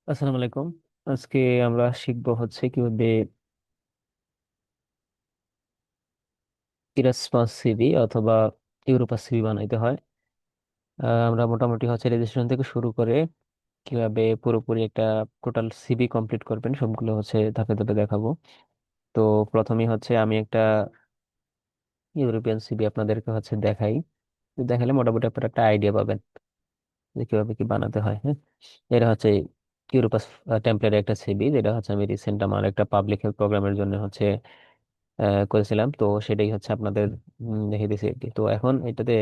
আসসালামু আলাইকুম। আজকে আমরা শিখবো হচ্ছে কিভাবে ইরাসমাস সিভি অথবা ইউরোপাস সিভি বানাইতে হয়। আমরা মোটামুটি হচ্ছে রেজিস্ট্রেশন থেকে শুরু করে কিভাবে পুরোপুরি একটা টোটাল সিভি কমপ্লিট করবেন সবগুলো হচ্ছে ধাপে ধাপে দেখাবো। তো প্রথমেই হচ্ছে আমি একটা ইউরোপিয়ান সিভি আপনাদেরকে হচ্ছে দেখাই। তো দেখালে মোটামুটি আপনারা একটা আইডিয়া পাবেন যে কিভাবে কি বানাতে হয়। হ্যাঁ, এটা হচ্ছে ইউরোপাস টেমপ্লেটের একটা সিভি, যেটা হচ্ছে আমি রিসেন্ট আমার একটা পাবলিক হেলথ প্রোগ্রামের জন্য হচ্ছে করেছিলাম। তো সেটাই হচ্ছে আপনাদের দেখিয়ে দিয়েছি আর কি। তো এখন এটাতে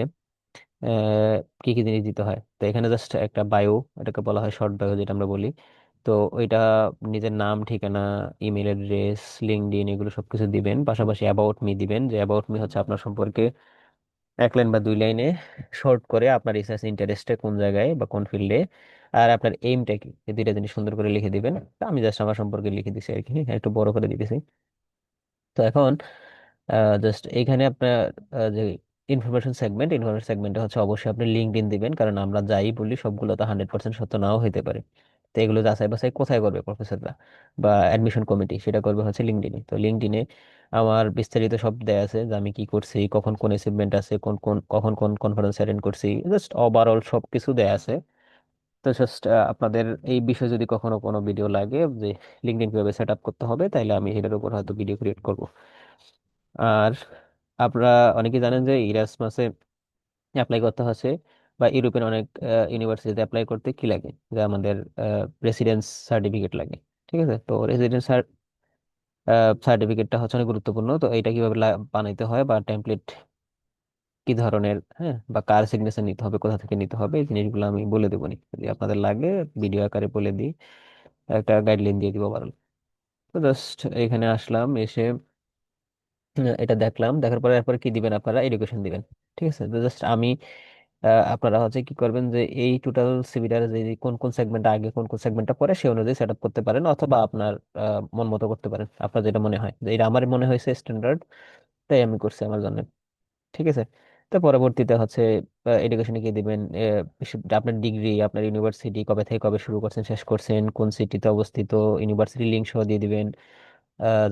কি কি জিনিস দিতে হয়, তো এখানে জাস্ট একটা বায়ো, এটাকে বলা হয় শর্ট বায়ো যেটা আমরা বলি। তো ওইটা নিজের নাম, ঠিকানা, ইমেল অ্যাড্রেস, লিঙ্কডইন, এগুলো সবকিছু দিবেন। পাশাপাশি অ্যাবাউট মি দিবেন, যে অ্যাবাউট মি হচ্ছে আপনার সম্পর্কে এক লাইন বা দুই লাইনে শর্ট করে আপনার রিসার্চ ইন্টারেস্টে কোন জায়গায় বা কোন ফিল্ডে, আর আপনার এইমটা কি, এই দুইটা জিনিস সুন্দর করে লিখে দিবেন। তো আমি জাস্ট আমার সম্পর্কে লিখে দিছি আর কি, একটু বড় করে দিতেছি। তো এখন জাস্ট এইখানে আপনার যে ইনফরমেশন সেগমেন্টে হচ্ছে অবশ্যই আপনি লিঙ্কডইন দিবেন, কারণ আমরা যাই বলি সবগুলো তো 100% সত্য নাও হতে পারে। তো এগুলো যাচাই বাছাই কোথায় করবে প্রফেসররা বা অ্যাডমিশন কমিটি, সেটা করবে হচ্ছে লিঙ্কডইনে। তো লিঙ্কডইনে আমার বিস্তারিত সব দেয়া আছে, যে আমি কি করছি, কখন কোন অ্যাচিভমেন্ট আছে, কোন কোন কখন কোন কনফারেন্স অ্যাটেন্ড করছি, জাস্ট ওভারঅল সব কিছু দেয়া আছে। তো জাস্ট আপনাদের এই বিষয়ে যদি কখনো কোনো ভিডিও লাগে যে লিঙ্কডইন কিভাবে সেট আপ করতে হবে, তাইলে আমি এটার উপর হয়তো ভিডিও ক্রিয়েট করব। আর আপনারা অনেকে জানেন যে ইরাসমাসে অ্যাপ্লাই করতে হচ্ছে, বা ইউরোপিয়ান অনেক ইউনিভার্সিটিতে অ্যাপ্লাই করতে কি লাগে, যে আমাদের রেসিডেন্স সার্টিফিকেট লাগে। ঠিক আছে, তো রেসিডেন্স সার্টিফিকেটটা হচ্ছে অনেক গুরুত্বপূর্ণ। তো এটা কিভাবে বানাইতে হয় বা টেমপ্লেট কি ধরনের, হ্যাঁ, বা কার সিগনেচার নিতে হবে, কোথা থেকে নিতে হবে, এই জিনিসগুলো আমি বলে দেবো নি, যদি আপনাদের লাগে ভিডিও আকারে বলে দিই, একটা গাইডলাইন দিয়ে দিব পারল। তো জাস্ট এখানে আসলাম, এসে এটা দেখলাম, দেখার পরে এরপরে কি দিবেন, আপনারা এডুকেশন দিবেন। ঠিক আছে, তো জাস্ট আমি আপনারা হচ্ছে কি করবেন, যে এই টোটাল সিভিটার যে কোন কোন সেগমেন্ট আগে কোন কোন সেগমেন্টটা পরে সেই অনুযায়ী সেট আপ করতে পারেন, অথবা আপনার মন মতো করতে পারেন, আপনার যেটা মনে হয় যে এটা আমার মনে হয়েছে স্ট্যান্ডার্ড, তাই আমি করছি আমার জন্য। ঠিক আছে, তো পরবর্তীতে হচ্ছে এডুকেশনে কি দিবেন, আপনার ডিগ্রি, আপনার ইউনিভার্সিটি কবে থেকে কবে শুরু করছেন শেষ করছেন, কোন সিটিতে অবস্থিত, ইউনিভার্সিটি লিঙ্ক সহ দিয়ে দিবেন।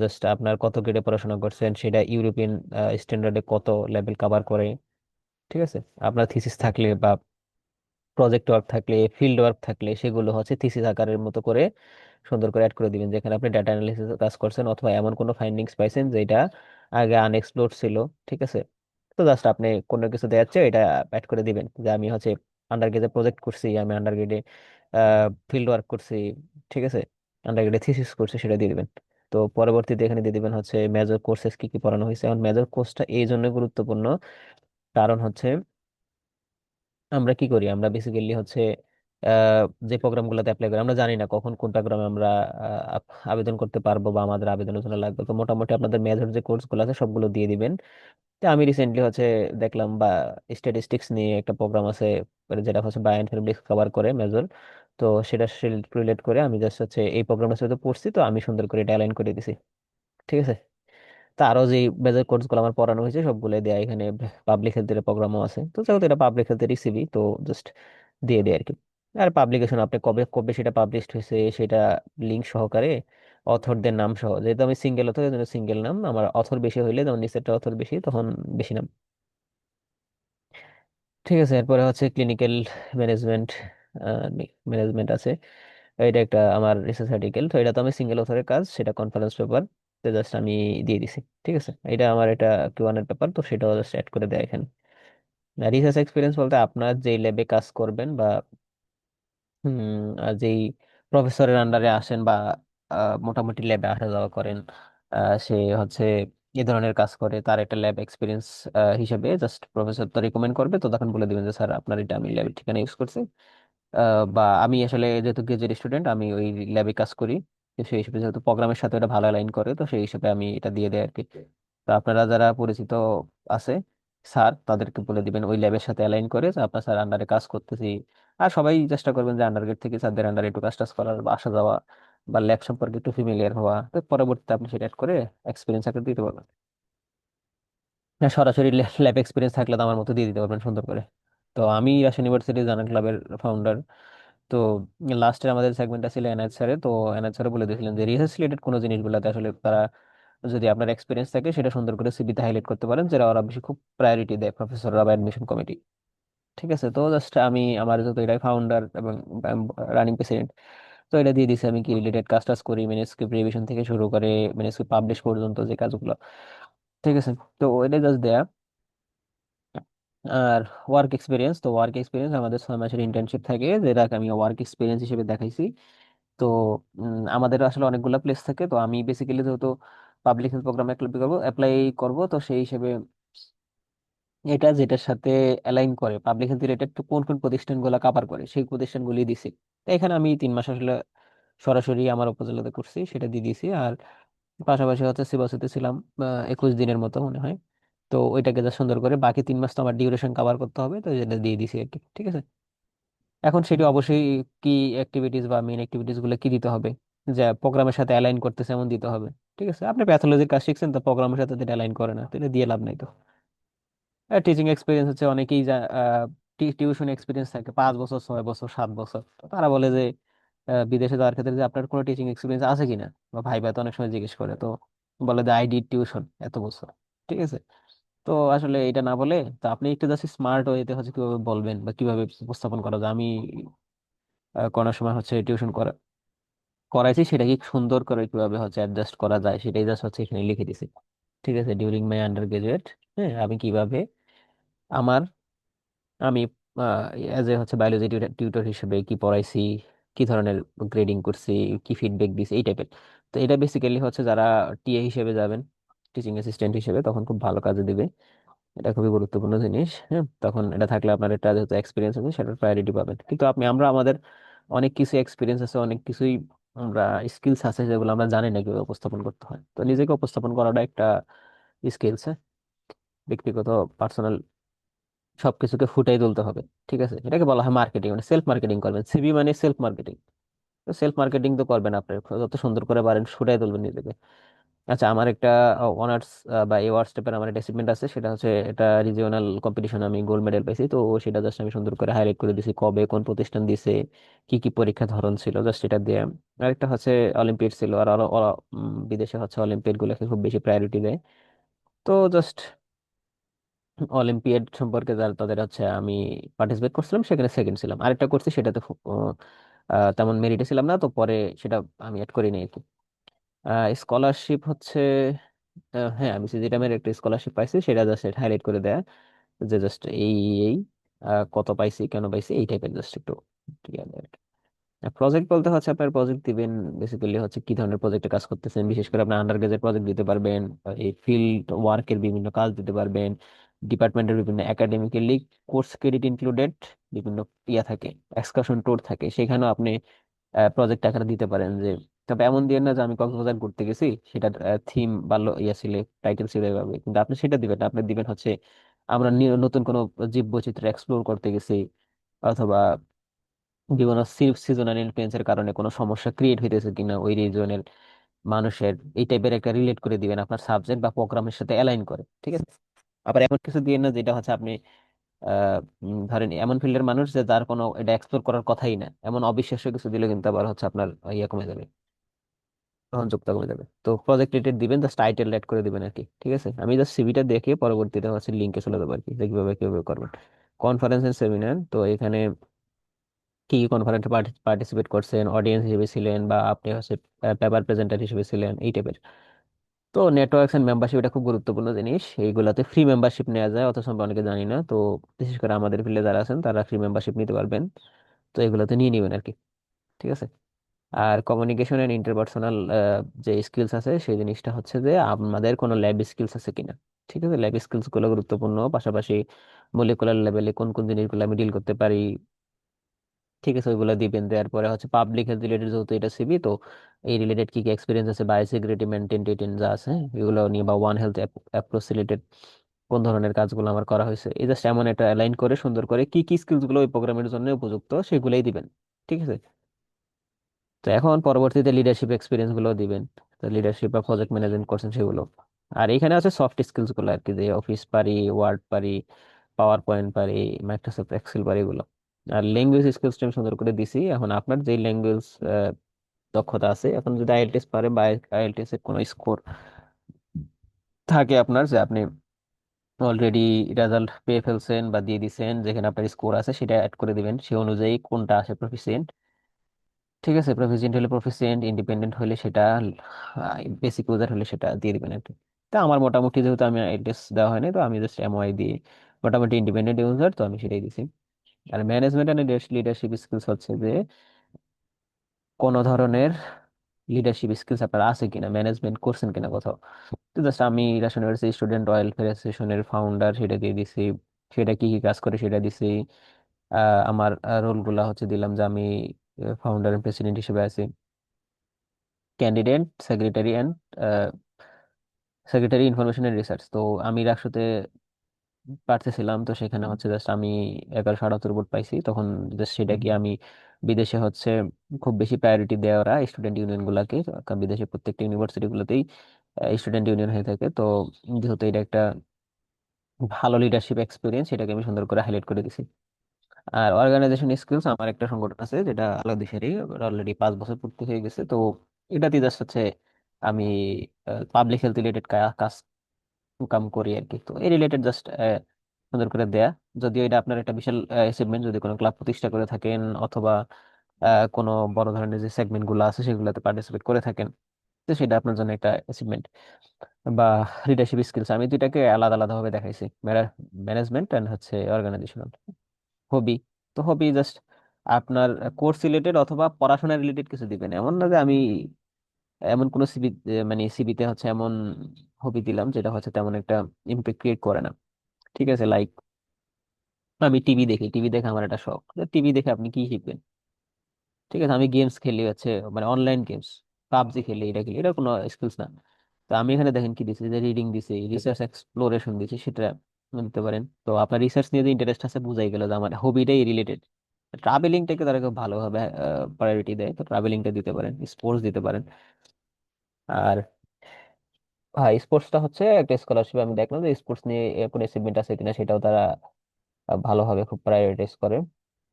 জাস্ট আপনার কত গ্রেডে পড়াশোনা করছেন, সেটা ইউরোপিয়ান স্ট্যান্ডার্ডে কত লেভেল কভার করে। ঠিক আছে, আপনার থিসিস থাকলে বা প্রজেক্ট ওয়ার্ক থাকলে, ফিল্ড ওয়ার্ক থাকলে, সেগুলো হচ্ছে থিসিস আকারের মতো করে সুন্দর করে অ্যাড করে দিবেন, যেখানে আপনি ডাটা অ্যানালিসিস কাজ করছেন অথবা এমন কোনো ফাইন্ডিংস পাইছেন যেটা আগে আনএক্সপ্লোরড ছিল। ঠিক আছে, তো জাস্ট আপনি কোনো কিছু দেখাচ্ছে এটা অ্যাড করে দিবেন, যে আমি হচ্ছে আন্ডার গ্রেডে প্রজেক্ট করছি, আমি আন্ডার গ্রেডে ফিল্ড ওয়ার্ক করছি। ঠিক আছে, আন্ডার গ্রেডে থিসিস করছি, সেটা দিয়ে দিবেন। তো পরবর্তীতে এখানে দিয়ে দিবেন হচ্ছে মেজর কোর্সেস কি কি পড়ানো হয়েছে। এখন মেজর কোর্সটা এই জন্য গুরুত্বপূর্ণ, কারণ হচ্ছে আমরা কি করি, আমরা বেসিক্যালি হচ্ছে যে প্রোগ্রামগুলোতে অ্যাপ্লাই করি, আমরা জানি না কখন কোন প্রোগ্রামে আমরা আবেদন করতে পারবো বা আমাদের আবেদনের জন্য লাগবে। তো মোটামুটি আপনাদের মেজর যে কোর্সগুলো আছে সবগুলো দিয়ে দিবেন। তো আমি রিসেন্টলি হচ্ছে দেখলাম বা স্ট্যাটিস্টিক্স নিয়ে একটা প্রোগ্রাম আছে, মানে যেটা হচ্ছে বায়ো ইনফরমেটিক্স কভার করে মেজর। তো সেটা রিলেট করে আমি জাস্ট হচ্ছে এই প্রোগ্রামটার সাথে পড়ছি, তো আমি সুন্দর করে এটা অ্যালাইন করে দিছি। ঠিক আছে, তা আরো যে মেজর কোর্স গুলো আমার পড়ানো হয়েছে সবগুলো দেয়া এখানে। পাবলিক হেলথের প্রোগ্রামও আছে, তো যেহেতু এটা পাবলিক হেলথের সিভি, তো জাস্ট দিয়ে দেয় আর কি। আর পাবলিকেশন আপনি কবে কবে সেটা পাবলিশড হয়েছে সেটা লিঙ্ক সহকারে, অথরদের নাম সহ, যেহেতু আমি সিঙ্গেল অথর, সিঙ্গেল নাম, আমার অথর বেশি হইলে যেমন নিচেরটা অথর বেশি তখন বেশি নাম। ঠিক আছে, এরপরে হচ্ছে ক্লিনিক্যাল ম্যানেজমেন্ট, ম্যানেজমেন্ট আছে। এটা একটা আমার রিসার্চ আর্টিকেল, তো এটা তো আমি সিঙ্গেল অথরের কাজ, সেটা কনফারেন্স পেপার, তো জাস্ট আমি দিয়ে দিছি। ঠিক আছে, এটা আমার এটা Q1 এর পেপার, তো সেটাও জাস্ট অ্যাড করে দেয় এখানে। রিসার্চ এক্সপিরিয়েন্স বলতে আপনার যে ল্যাবে কাজ করবেন বা যেই প্রফেসরের আন্ডারে আসেন বা মোটামুটি ল্যাবে আসা যাওয়া করেন, সে হচ্ছে এই ধরনের কাজ করে, তার একটা ল্যাব এক্সপিরিয়েন্স হিসেবে জাস্ট প্রফেসর তো রিকমেন্ড করবে, তো তখন বলে দিবেন যে স্যার আপনার এটা আমি ল্যাবের ঠিকানা ইউজ করছি, বা আমি আসলে যেহেতু গ্রাজুয়েট স্টুডেন্ট আমি ওই ল্যাবে কাজ করি, তো সেই হিসেবে যেহেতু প্রোগ্রামের সাথে এটা ভালো লাইন করে, তো সেই হিসেবে আমি এটা দিয়ে দেয় আর কি। তো আপনারা যারা পরিচিত আছে স্যার, তাদেরকে বলে দিবেন ওই ল্যাবের সাথে অ্যালাইন করে যে আপনার স্যার আন্ডারে কাজ করতেছি। আর সবাই চেষ্টা করবেন যে আন্ডারগ্রেড থেকে স্যারদের আন্ডারে একটু কাজ টাজ করার বা আসা যাওয়া, বা ল্যাব সম্পর্কে একটু ফেমিলিয়ার হওয়া, তো পরবর্তীতে আপনি সেটা add করে এক্সপিরিয়েন্স আকারে দিতে পারবেন। না, সরাসরি ল্যাব এক্সপিরিয়েন্স থাকলে তো আমার মতো দিয়ে দিতে পারবেন সুন্দর করে। তো আমি রাজশাহী ইউনিভার্সিটি জানা ক্লাবের ফাউন্ডার, তো লাস্টের আমাদের সেগমেন্টটা ছিল এনএইচ স্যারে। তো এনএইচ স্যার বলে দিয়েছিলেন যে রিসার্চ রিলেটেড কোনো জিনিসগুলোতে আসলে তারা, যদি আপনার এক্সপিরিয়েন্স থাকে সেটা সুন্দর করে সিভিতে হাইলাইট করতে পারেন, যেটা ওরা বেশি খুব প্রায়োরিটি দেয় প্রফেসররা বা অ্যাডমিশন কমিটি। ঠিক আছে, তো জাস্ট আমি আমার যেহেতু এটাই ফাউন্ডার এবং রানিং প্রেসিডেন্ট, তো এটা দিয়ে দিছি আমি কি রিলেটেড কাজ টাজ করি, ম্যানুস্ক্রিপ্ট রিভিশন থেকে শুরু করে ম্যানুস্ক্রিপ্ট পাবলিশ পর্যন্ত যে কাজগুলো। ঠিক আছে, তো ওইটা জাস্ট দেয়া। আর ওয়ার্ক এক্সপিরিয়েন্স, তো ওয়ার্ক এক্সপিরিয়েন্স আমাদের 6 মাসের ইন্টার্নশিপ থাকে, যেটাকে আমি ওয়ার্ক এক্সপিরিয়েন্স হিসেবে দেখাইছি। তো আমাদের আসলে অনেকগুলো প্লেস থাকে, তো আমি বেসিক্যালি যেহেতু পাবলিক হেলথ প্রোগ্রামে অ্যাপ্লাই করব, তো সেই হিসেবে এটা যেটার সাথে অ্যালাইন করে পাবলিক হেলথ রিলেটেড কোন কোন প্রতিষ্ঠানগুলো কাভার করে সেই প্রতিষ্ঠানগুলি দিছি। তো এখানে আমি 3 মাস আসলে সরাসরি আমার উপজেলাতে করছি, সেটা দিয়ে দিয়েছি। আর পাশাপাশি হচ্ছে সিবাসিতে ছিলাম 21 দিনের মতো মনে হয়। তো ওইটাকে যা সুন্দর করে বাকি 3 মাস তো আমার ডিউরেশন কভার করতে হবে, তো যেটা দিয়ে দিছি আর কি। ঠিক আছে, এখন সেটি অবশ্যই কি অ্যাক্টিভিটিস বা মেইন অ্যাক্টিভিটিস গুলো কি দিতে হবে, যা প্রোগ্রামের সাথে অ্যালাইন করতেছে এমন দিতে হবে। ঠিক আছে, আপনি প্যাথোলজির কাজ শিখছেন, তো প্রোগ্রামের সাথে যেটা অ্যালাইন করে না, তো এটা দিয়ে লাভ নাই। তো টিচিং এক্সপিরিয়েন্স হচ্ছে অনেকেই যা টিউশন এক্সপিরিয়েন্স থাকে 5 বছর, 6 বছর, 7 বছর, তো তারা বলে যে বিদেশে যাওয়ার ক্ষেত্রে যে আপনার কোনো টিচিং এক্সপিরিয়েন্স আছে কিনা, বা ভাইবা তো অনেক সময় জিজ্ঞেস করে, তো বলে যে আই ডিড টিউশন এত বছর। ঠিক আছে, তো আসলে এটা না বলে, তো আপনি একটু জাস্ট স্মার্ট ওয়েতে হচ্ছে কিভাবে বলবেন বা কিভাবে উপস্থাপন করা যায়, আমি করার সময় হচ্ছে টিউশন করাইছি, সেটাকে সুন্দর করে কিভাবে হচ্ছে অ্যাডজাস্ট করা যায় সেটাই জাস্ট হচ্ছে এখানে লিখে দিছি। ঠিক আছে, ডিউরিং মাই আন্ডার গ্রাজুয়েট, হ্যাঁ, আমি কিভাবে আমার আমি এজ এ হচ্ছে বায়োলজি টিউটর হিসেবে কি পড়াইছি, কি ধরনের গ্রেডিং করছি, কি ফিডব্যাক দিছি, এই টাইপের। তো এটা বেসিক্যালি হচ্ছে যারা টিএ হিসেবে যাবেন, টিচিং অ্যাসিস্ট্যান্ট হিসেবে, তখন খুব ভালো কাজে দিবে। এটা খুবই গুরুত্বপূর্ণ জিনিস, হ্যাঁ। তখন এটা থাকলে আপনার এটা যেহেতু এক্সপিরিয়েন্স আছে সেটার প্রায়োরিটি পাবেন। কিন্তু আমরা আমাদের অনেক কিছু এক্সপিরিয়েন্স আছে, অনেক কিছুই আমরা স্কিলস আছে যেগুলো আমরা জানি না কিভাবে উপস্থাপন করতে হয়। তো নিজেকে উপস্থাপন করাটা একটা স্কিলস, ব্যক্তিগত, পার্সোনাল, সবকিছুকে ফুটাই তুলতে হবে। ঠিক আছে, এটাকে বলা হয় মার্কেটিং, মানে সেলফ মার্কেটিং করবেন, সিভি মানে সেলফ মার্কেটিং। তো সেলফ মার্কেটিং তো করবেন আপনি, যত সুন্দর করে পারেন ফুটাই তুলবেন নিজেকে। আচ্ছা, আমার একটা অনার্স বা এওয়ার্ডস টাইপের আমার একটা অ্যাচিভমেন্ট আছে, সেটা হচ্ছে এটা রিজিওনাল কম্পিটিশন আমি গোল্ড মেডেল পাইছি। তো সেটা জাস্ট আমি সুন্দর করে হাইলাইট করে দিছি, কবে কোন প্রতিষ্ঠান দিছে, কি কি পরীক্ষা ধরন ছিল, জাস্ট এটা দিয়ে। আরেকটা হচ্ছে অলিম্পিয়াড ছিল, আর ওরা বিদেশে হচ্ছে অলিম্পিয়াড গুলোকে খুব বেশি প্রায়োরিটি দেয়। তো জাস্ট অলিম্পিয়াড সম্পর্কে যারা তাদের হচ্ছে আমি পার্টিসিপেট করছিলাম, সেখানে সেকেন্ড ছিলাম। আরেকটা করছি সেটাতে তেমন মেরিটে ছিলাম না, তো পরে সেটা আমি অ্যাড করিনি আর কি। স্কলারশিপ হচ্ছে হ্যাঁ, আমি সিজিটামের একটা স্কলারশিপ পাইছি, সেটা জাস্ট হাইলাইট করে দেয়া, যে জাস্ট এই কত পাইছি, কেন পাইছি, এই টাইপের জাস্ট একটু প্রজেক্ট বলতে হচ্ছে আপনার প্রজেক্ট দিবেন, বেসিক্যালি হচ্ছে কি ধরনের প্রজেক্টে কাজ করতেছেন, বিশেষ করে আপনার আন্ডার গ্রাজুয়েট প্রজেক্ট দিতে পারবেন, এই ফিল্ড ওয়ার্কের বিভিন্ন কাজ দিতে পারবেন, ডিপার্টমেন্টের বিভিন্ন একাডেমিক্যালি কোর্স ক্রেডিট ইনক্লুডেড বিভিন্ন ইয়া থাকে, এক্সকারশন ট্যুর থাকে, সেখানেও আপনি প্রজেক্ট আকারে দিতে পারেন। যে তবে এমন দিয়ে না যে আমি কক্সবাজার ঘুরতে গেছি, সেটা থিম বা ইয়া ছিল, টাইটেল ছিল এভাবে, কিন্তু আপনি সেটা দিবেন না, আপনি দিবেন হচ্ছে আমরা নতুন কোনো জীব বৈচিত্র্য এক্সপ্লোর করতে গেছি, অথবা বিভিন্ন সিজনাল ইনফ্লুয়েন্সের কারণে কোনো সমস্যা ক্রিয়েট হইতেছে কিনা ওই রিজনের মানুষের, এই টাইপের একটা রিলেট করে দিবেন আপনার সাবজেক্ট বা প্রোগ্রামের সাথে অ্যালাইন করে। ঠিক আছে, আবার এমন কিছু দিয়ে না যেটা হচ্ছে আপনি ধরেন এমন ফিল্ডের মানুষ যে যার কোনো এটা এক্সপ্লোর করার কথাই না, এমন অবিশ্বাস্য কিছু দিলে কিন্তু আবার হচ্ছে আপনার ইয়ে কমে যাবে, গ্রহণযোগ্যতা কমে যাবে। তো প্রজেক্ট রিলেটেড দিবেন, জাস্ট টাইটেল অ্যাড করে দিবেন আর কি। ঠিক আছে, আমি জাস্ট সিভিটা দেখে পরবর্তীতে হচ্ছে লিঙ্কে চলে যাবো আর কি, যে কিভাবে কিভাবে করবেন। কনফারেন্স এন্ড সেমিনার, তো এখানে কি কি কনফারেন্সে পার্টিসিপেট করছেন, অডিয়েন্স হিসেবে ছিলেন, বা আপনি হচ্ছে পেপার প্রেজেন্টার হিসেবে ছিলেন, এই টাইপের। তো নেটওয়ার্কস এন্ড মেম্বারশিপ এটা খুব গুরুত্বপূর্ণ জিনিস, এইগুলাতে ফ্রি মেম্বারশিপ নেওয়া যায়, অথচ আমরা অনেকে জানি না। তো বিশেষ করে আমাদের ফিল্ডে যারা আছেন তারা ফ্রি মেম্বারশিপ নিতে পারবেন, তো এগুলোতে নিয়ে নেবেন আর কি। ঠিক আছে, আর কমিউনিকেশন এন্ড ইন্টারপার্সোনাল যে স্কিলস আছে, সেই জিনিসটা হচ্ছে যে আমাদের কোনো ল্যাব স্কিলস আছে কিনা। ঠিক আছে, ল্যাব স্কিলস গুলো গুরুত্বপূর্ণ, পাশাপাশি মলিকুলার লেভেলে কোন কোন জিনিসগুলো আমি ডিল করতে পারি। ঠিক আছে, ওইগুলো দিবেন। দেওয়ার পরে হচ্ছে পাবলিক হেলথ রিলেটেড, যেহেতু এটা সিবি, তো এই রিলেটেড কি কি এক্সপিরিয়েন্স আছে, বায়োসিকিউরিটি মেনটেন টেটেন যা আছে এগুলো নিয়ে, বা ওয়ান হেলথ অ্যাপ্রোচ রিলেটেড কোন ধরনের কাজগুলো আমার করা হয়েছে, এই জাস্ট এমন একটা অ্যালাইন করে সুন্দর করে কি কি স্কিলস গুলো ওই প্রোগ্রামের জন্য উপযুক্ত সেগুলোই দিবেন। ঠিক আছে, তো এখন পরবর্তীতে লিডারশিপ এক্সপিরিয়েন্স গুলো দিবেন, তো লিডারশিপ বা প্রজেক্ট ম্যানেজমেন্ট করছেন সেগুলো। আর এখানে আছে সফট স্কিলস গুলো আর কি, যে অফিস পারি, ওয়ার্ড পারি, পাওয়ার পয়েন্ট পারি, মাইক্রোসফট এক্সেল পারি, এগুলো। আর ল্যাঙ্গুয়েজ স্কিলসটা আমি সুন্দর করে দিছি। এখন আপনার যে ল্যাঙ্গুয়েজ দক্ষতা আছে, এখন যদি আইএলটিএস পারে বা আইএলটিএস এর কোনো স্কোর থাকে আপনার, যে আপনি অলরেডি রেজাল্ট পেয়ে ফেলছেন বা দিয়ে দিছেন, যেখানে আপনার স্কোর আছে সেটা অ্যাড করে দিবেন, সে অনুযায়ী কোনটা আসে প্রফিসিয়েন্ট। ঠিক আছে, প্রফিসিয়েন্ট হলে প্রফিসিয়েন্ট, ইন্ডিপেন্ডেন্ট হলে সেটা, বেসিক ইউজার হলে সেটা দিয়ে দিবেন আর কি। তা আমার মোটামুটি, যেহেতু আমি আইএলটিএস দেওয়া হয়নি, তো আমি জাস্ট এমওয়াই দিয়ে মোটামুটি ইন্ডিপেন্ডেন্ট ইউজার, তো আমি সেটাই দিছি। আর ম্যানেজমেন্ট এন্ড লিডারশিপ স্কিলস হচ্ছে যে কোনো ধরনের লিডারশিপ স্কিলস আপনার আছে কিনা, ম্যানেজমেন্ট করছেন কিনা কোথাও। তো জাস্ট আমি রাজশাহী ইউনিভার্সিটি স্টুডেন্ট ওয়েলফেয়ার অ্যাসোসিয়েশনের ফাউন্ডার, সেটা দিয়ে দিছি। সেটা কি কি কাজ করে সেটা দিছি। আমার রোল গুলা হচ্ছে দিলাম যে আমি ফাউন্ডার এন্ড প্রেসিডেন্ট হিসেবে আছি, candidate, secretary and secretary information and research. তো আমি রাকসুতে পারতেছিলাম, তো সেখানে হচ্ছে জাস্ট আমি 1178 ভোট পাইছি তখন। জাস্ট সেটা কি আমি বিদেশে হচ্ছে খুব বেশি প্রায়োরিটি দেয় ওরা স্টুডেন্ট ইউনিয়ন গুলাকে, কারণ বিদেশে প্রত্যেকটা ইউনিভার্সিটি গুলোতেই স্টুডেন্ট ইউনিয়ন হয়ে থাকে। তো যেহেতু এটা একটা ভালো লিডারশিপ এক্সপিরিয়েন্স, সেটাকে আমি সুন্দর করে হাইলাইট করে দিছি। আর অর্গানাইজেশন স্কিলস, আমার একটা সংগঠন আছে যেটা আলাদা দেশেরই, অলরেডি 5 বছর পূর্তি হয়ে গেছে। তো এটাতে জাস্ট হচ্ছে আমি পাবলিক হেলথ রিলেটেড কাজ কাম করি আর কি। তো এই রিলেটেড জাস্ট সুন্দর করে দেয়া। যদিও এটা আপনার একটা বিশাল অ্যাচিভমেন্ট যদি কোনো ক্লাব প্রতিষ্ঠা করে থাকেন, অথবা কোনো বড় ধরনের যে সেগমেন্ট গুলো আছে সেগুলোতে পার্টিসিপেট করে থাকেন, তো সেটা আপনার জন্য একটা অ্যাচিভমেন্ট। বা লিডারশিপ স্কিলস আমি দুইটাকে আলাদা আলাদা ভাবে দেখাইছি, ম্যানেজমেন্ট এন্ড হচ্ছে অর্গানাইজেশনাল। হবি, তো হবি জাস্ট আপনার কোর্স রিলেটেড অথবা পড়াশোনা রিলেটেড কিছু দিবেন, এমন না যে আমি এমন কোনো সিবি, মানে সিবিতে হচ্ছে এমন হবি দিলাম যেটা হচ্ছে তেমন একটা ইম্প্যাক্ট ক্রিয়েট করে না। ঠিক আছে, লাইক আমি টিভি দেখি, টিভি দেখে আমার একটা শখ, টিভি দেখে আপনি কি শিখবেন? ঠিক আছে, আমি গেমস খেলি হচ্ছে, মানে অনলাইন গেমস, পাবজি খেলি, এটা খেলি, এটা কোনো স্কিলস না। তো আমি এখানে দেখেন কি দিছি, যে রিডিং দিছি, রিসার্চ এক্সপ্লোরেশন দিছি, সেটা দিতে পারেন। তো আপনার রিসার্চ নিয়ে যে ইন্টারেস্ট আছে বুঝাই গেল যে আমার হবিটাই রিলেটেড। ট্রাভেলিংটাকে তারা খুব ভালোভাবে প্রায়োরিটি দেয়, তো ট্রাভেলিংটা দিতে পারেন, স্পোর্টস দিতে পারেন। আর হ্যাঁ, স্পোর্টসটা হচ্ছে একটা স্কলারশিপ, আমি দেখলাম যে স্পোর্টস নিয়ে কোনো অ্যাচিভমেন্ট আছে কিনা সেটাও তারা ভালোভাবে খুব প্রায়োরিটাইজ করে।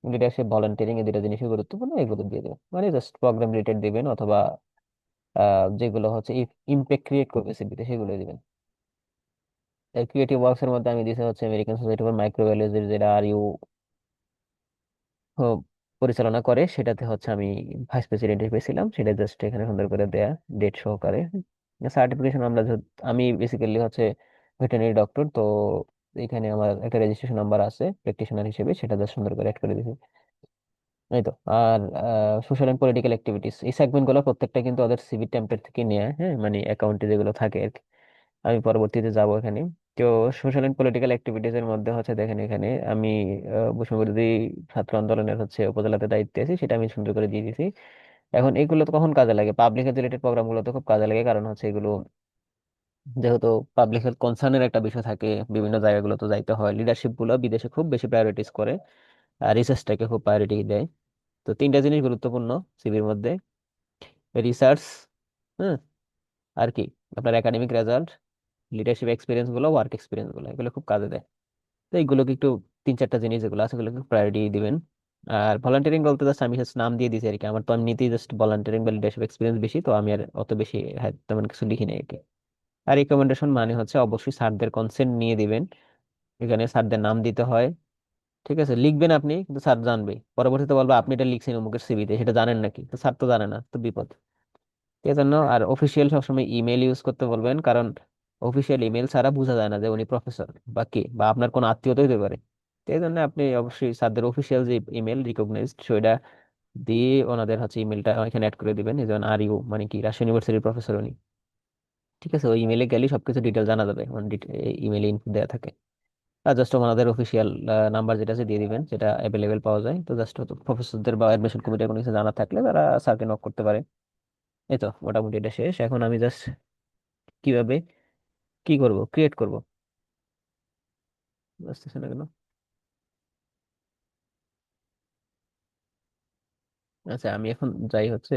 লিডারশিপ, ভলান্টিয়ারিং, এই দুটো জিনিসই গুরুত্বপূর্ণ, এগুলো দিয়ে দেবেন, মানে জাস্ট প্রোগ্রাম রিলেটেড দিবেন, অথবা যেগুলো হচ্ছে ইম্প্যাক্ট ক্রিয়েট করবে সিভিতে সেগুলো দিবেন। ক্রিয়েটিভ ওয়ার্কস এর মধ্যে আমি দিতে হচ্ছে আমেরিকান সোসাইটি ফর মাইক্রোবায়োলজির, যেটা আর ইউ পরিচালনা করে, সেটাতে হচ্ছে আমি ভাইস প্রেসিডেন্ট হিসেবে ছিলাম। সেটা জাস্ট এখানে সুন্দর করে দেয়া ডেট সহকারে। সার্টিফিকেশন আমরা আমি বেসিক্যালি হচ্ছে ভেটেরিনারি ডক্টর, তো এখানে আমার একটা রেজিস্ট্রেশন নাম্বার আছে প্র্যাকটিশনার হিসেবে, সেটা জাস্ট সুন্দর করে অ্যাড করে দিয়েছি। এই তো। আর সোশ্যাল এন্ড পলিটিক্যাল অ্যাক্টিভিটিস, এই সেগমেন্ট গুলো প্রত্যেকটা কিন্তু ওদের সিভি টেমপ্লেট থেকে নেওয়া, হ্যাঁ, মানে অ্যাকাউন্টে যেগুলো থাকে আর কি। আমি পরবর্তীতে যাব এখানে। তো সোশ্যাল এন্ড পলিটিক্যাল অ্যাক্টিভিটিস এর মধ্যে হচ্ছে দেখেন এখানে আমি বৈষম্যবিরোধী ছাত্র আন্দোলনের হচ্ছে উপজেলাতে দায়িত্বে আছি, সেটা আমি সুন্দর করে দিয়ে দিয়েছি। এখন এগুলো তো কখন কাজে লাগে? পাবলিক হেলথ রিলেটেড প্রোগ্রাম গুলো তো খুব কাজে লাগে, কারণ হচ্ছে এগুলো যেহেতু পাবলিক হেলথ কনসার্নের একটা বিষয় থাকে, বিভিন্ন জায়গাগুলো তো যাইতে হয়। লিডারশিপ গুলো বিদেশে খুব বেশি প্রায়োরিটিস করে, আর রিসার্চটাকে খুব প্রায়োরিটি দেয়। তো তিনটা জিনিস গুরুত্বপূর্ণ সিভির মধ্যে: রিসার্চ, হ্যাঁ, আর কি আপনার একাডেমিক রেজাল্ট, লিডারশিপ এক্সপিরিয়েন্স গুলো, ওয়ার্ক এক্সপিরিয়েন্স গুলো, এগুলো খুব কাজে দেয়। তো এইগুলোকে একটু, তিন চারটা জিনিস যেগুলো আছে এগুলোকে প্রায়োরিটি দিবেন। আর ভলান্টিয়ারিং বলতে জাস্ট আমি জাস্ট নাম দিয়ে দিয়েছি আর কি, আমার তো এমনিতেই জাস্ট ভলান্টিয়ারিং বা লিডারশিপ এক্সপিরিয়েন্স বেশি, তো আমি আর অত বেশি তেমন কিছু লিখি নাই আর কি। আর রিকমেন্ডেশন মানে হচ্ছে অবশ্যই স্যারদের কনসেন্ট নিয়ে দিবেন, এখানে স্যারদের নাম দিতে হয়। ঠিক আছে, লিখবেন আপনি, কিন্তু স্যার জানবে, পরবর্তীতে বলবে আপনি এটা লিখছেন অমুকের সিভিতে, সেটা জানেন নাকি? তো স্যার তো জানে না, তো বিপদ। এই জন্য আর অফিসিয়াল সবসময় ইমেল ইউজ করতে বলবেন, কারণ অফিসিয়াল ইমেল ছাড়া বোঝা যায় না যে উনি প্রফেসর বা কে, বা আপনার কোনো আত্মীয় তো হতে পারে। তো এই জন্য আপনি অবশ্যই স্যারদের অফিসিয়াল যে ইমেল রিকগনাইজড সেটা দিয়ে ওনাদের হচ্ছে ইমেলটা এখানে অ্যাড করে দিবেন। এই যেমন আর ইউ মানে কি, রাজশাহী ইউনিভার্সিটির প্রফেসর উনি। ঠিক আছে, ওই ইমেলে গেলে সবকিছু ডিটেল জানা যাবে, ইমেলে ইনফো দেওয়া থাকে। আর জাস্ট ওনাদের অফিসিয়াল নাম্বার যেটা আছে দিয়ে দিবেন, যেটা অ্যাভেলেবেল পাওয়া যায়। তো জাস্ট প্রফেসরদের বা অ্যাডমিশন কমিটির কোনো কিছু জানা থাকলে তারা স্যারকে নক করতে পারে। এই তো মোটামুটি এটা শেষ। এখন আমি জাস্ট কিভাবে কি করব, ক্রিয়েট করব, বুঝতেছে না কেন? আচ্ছা, আমি এখন যাই হচ্ছে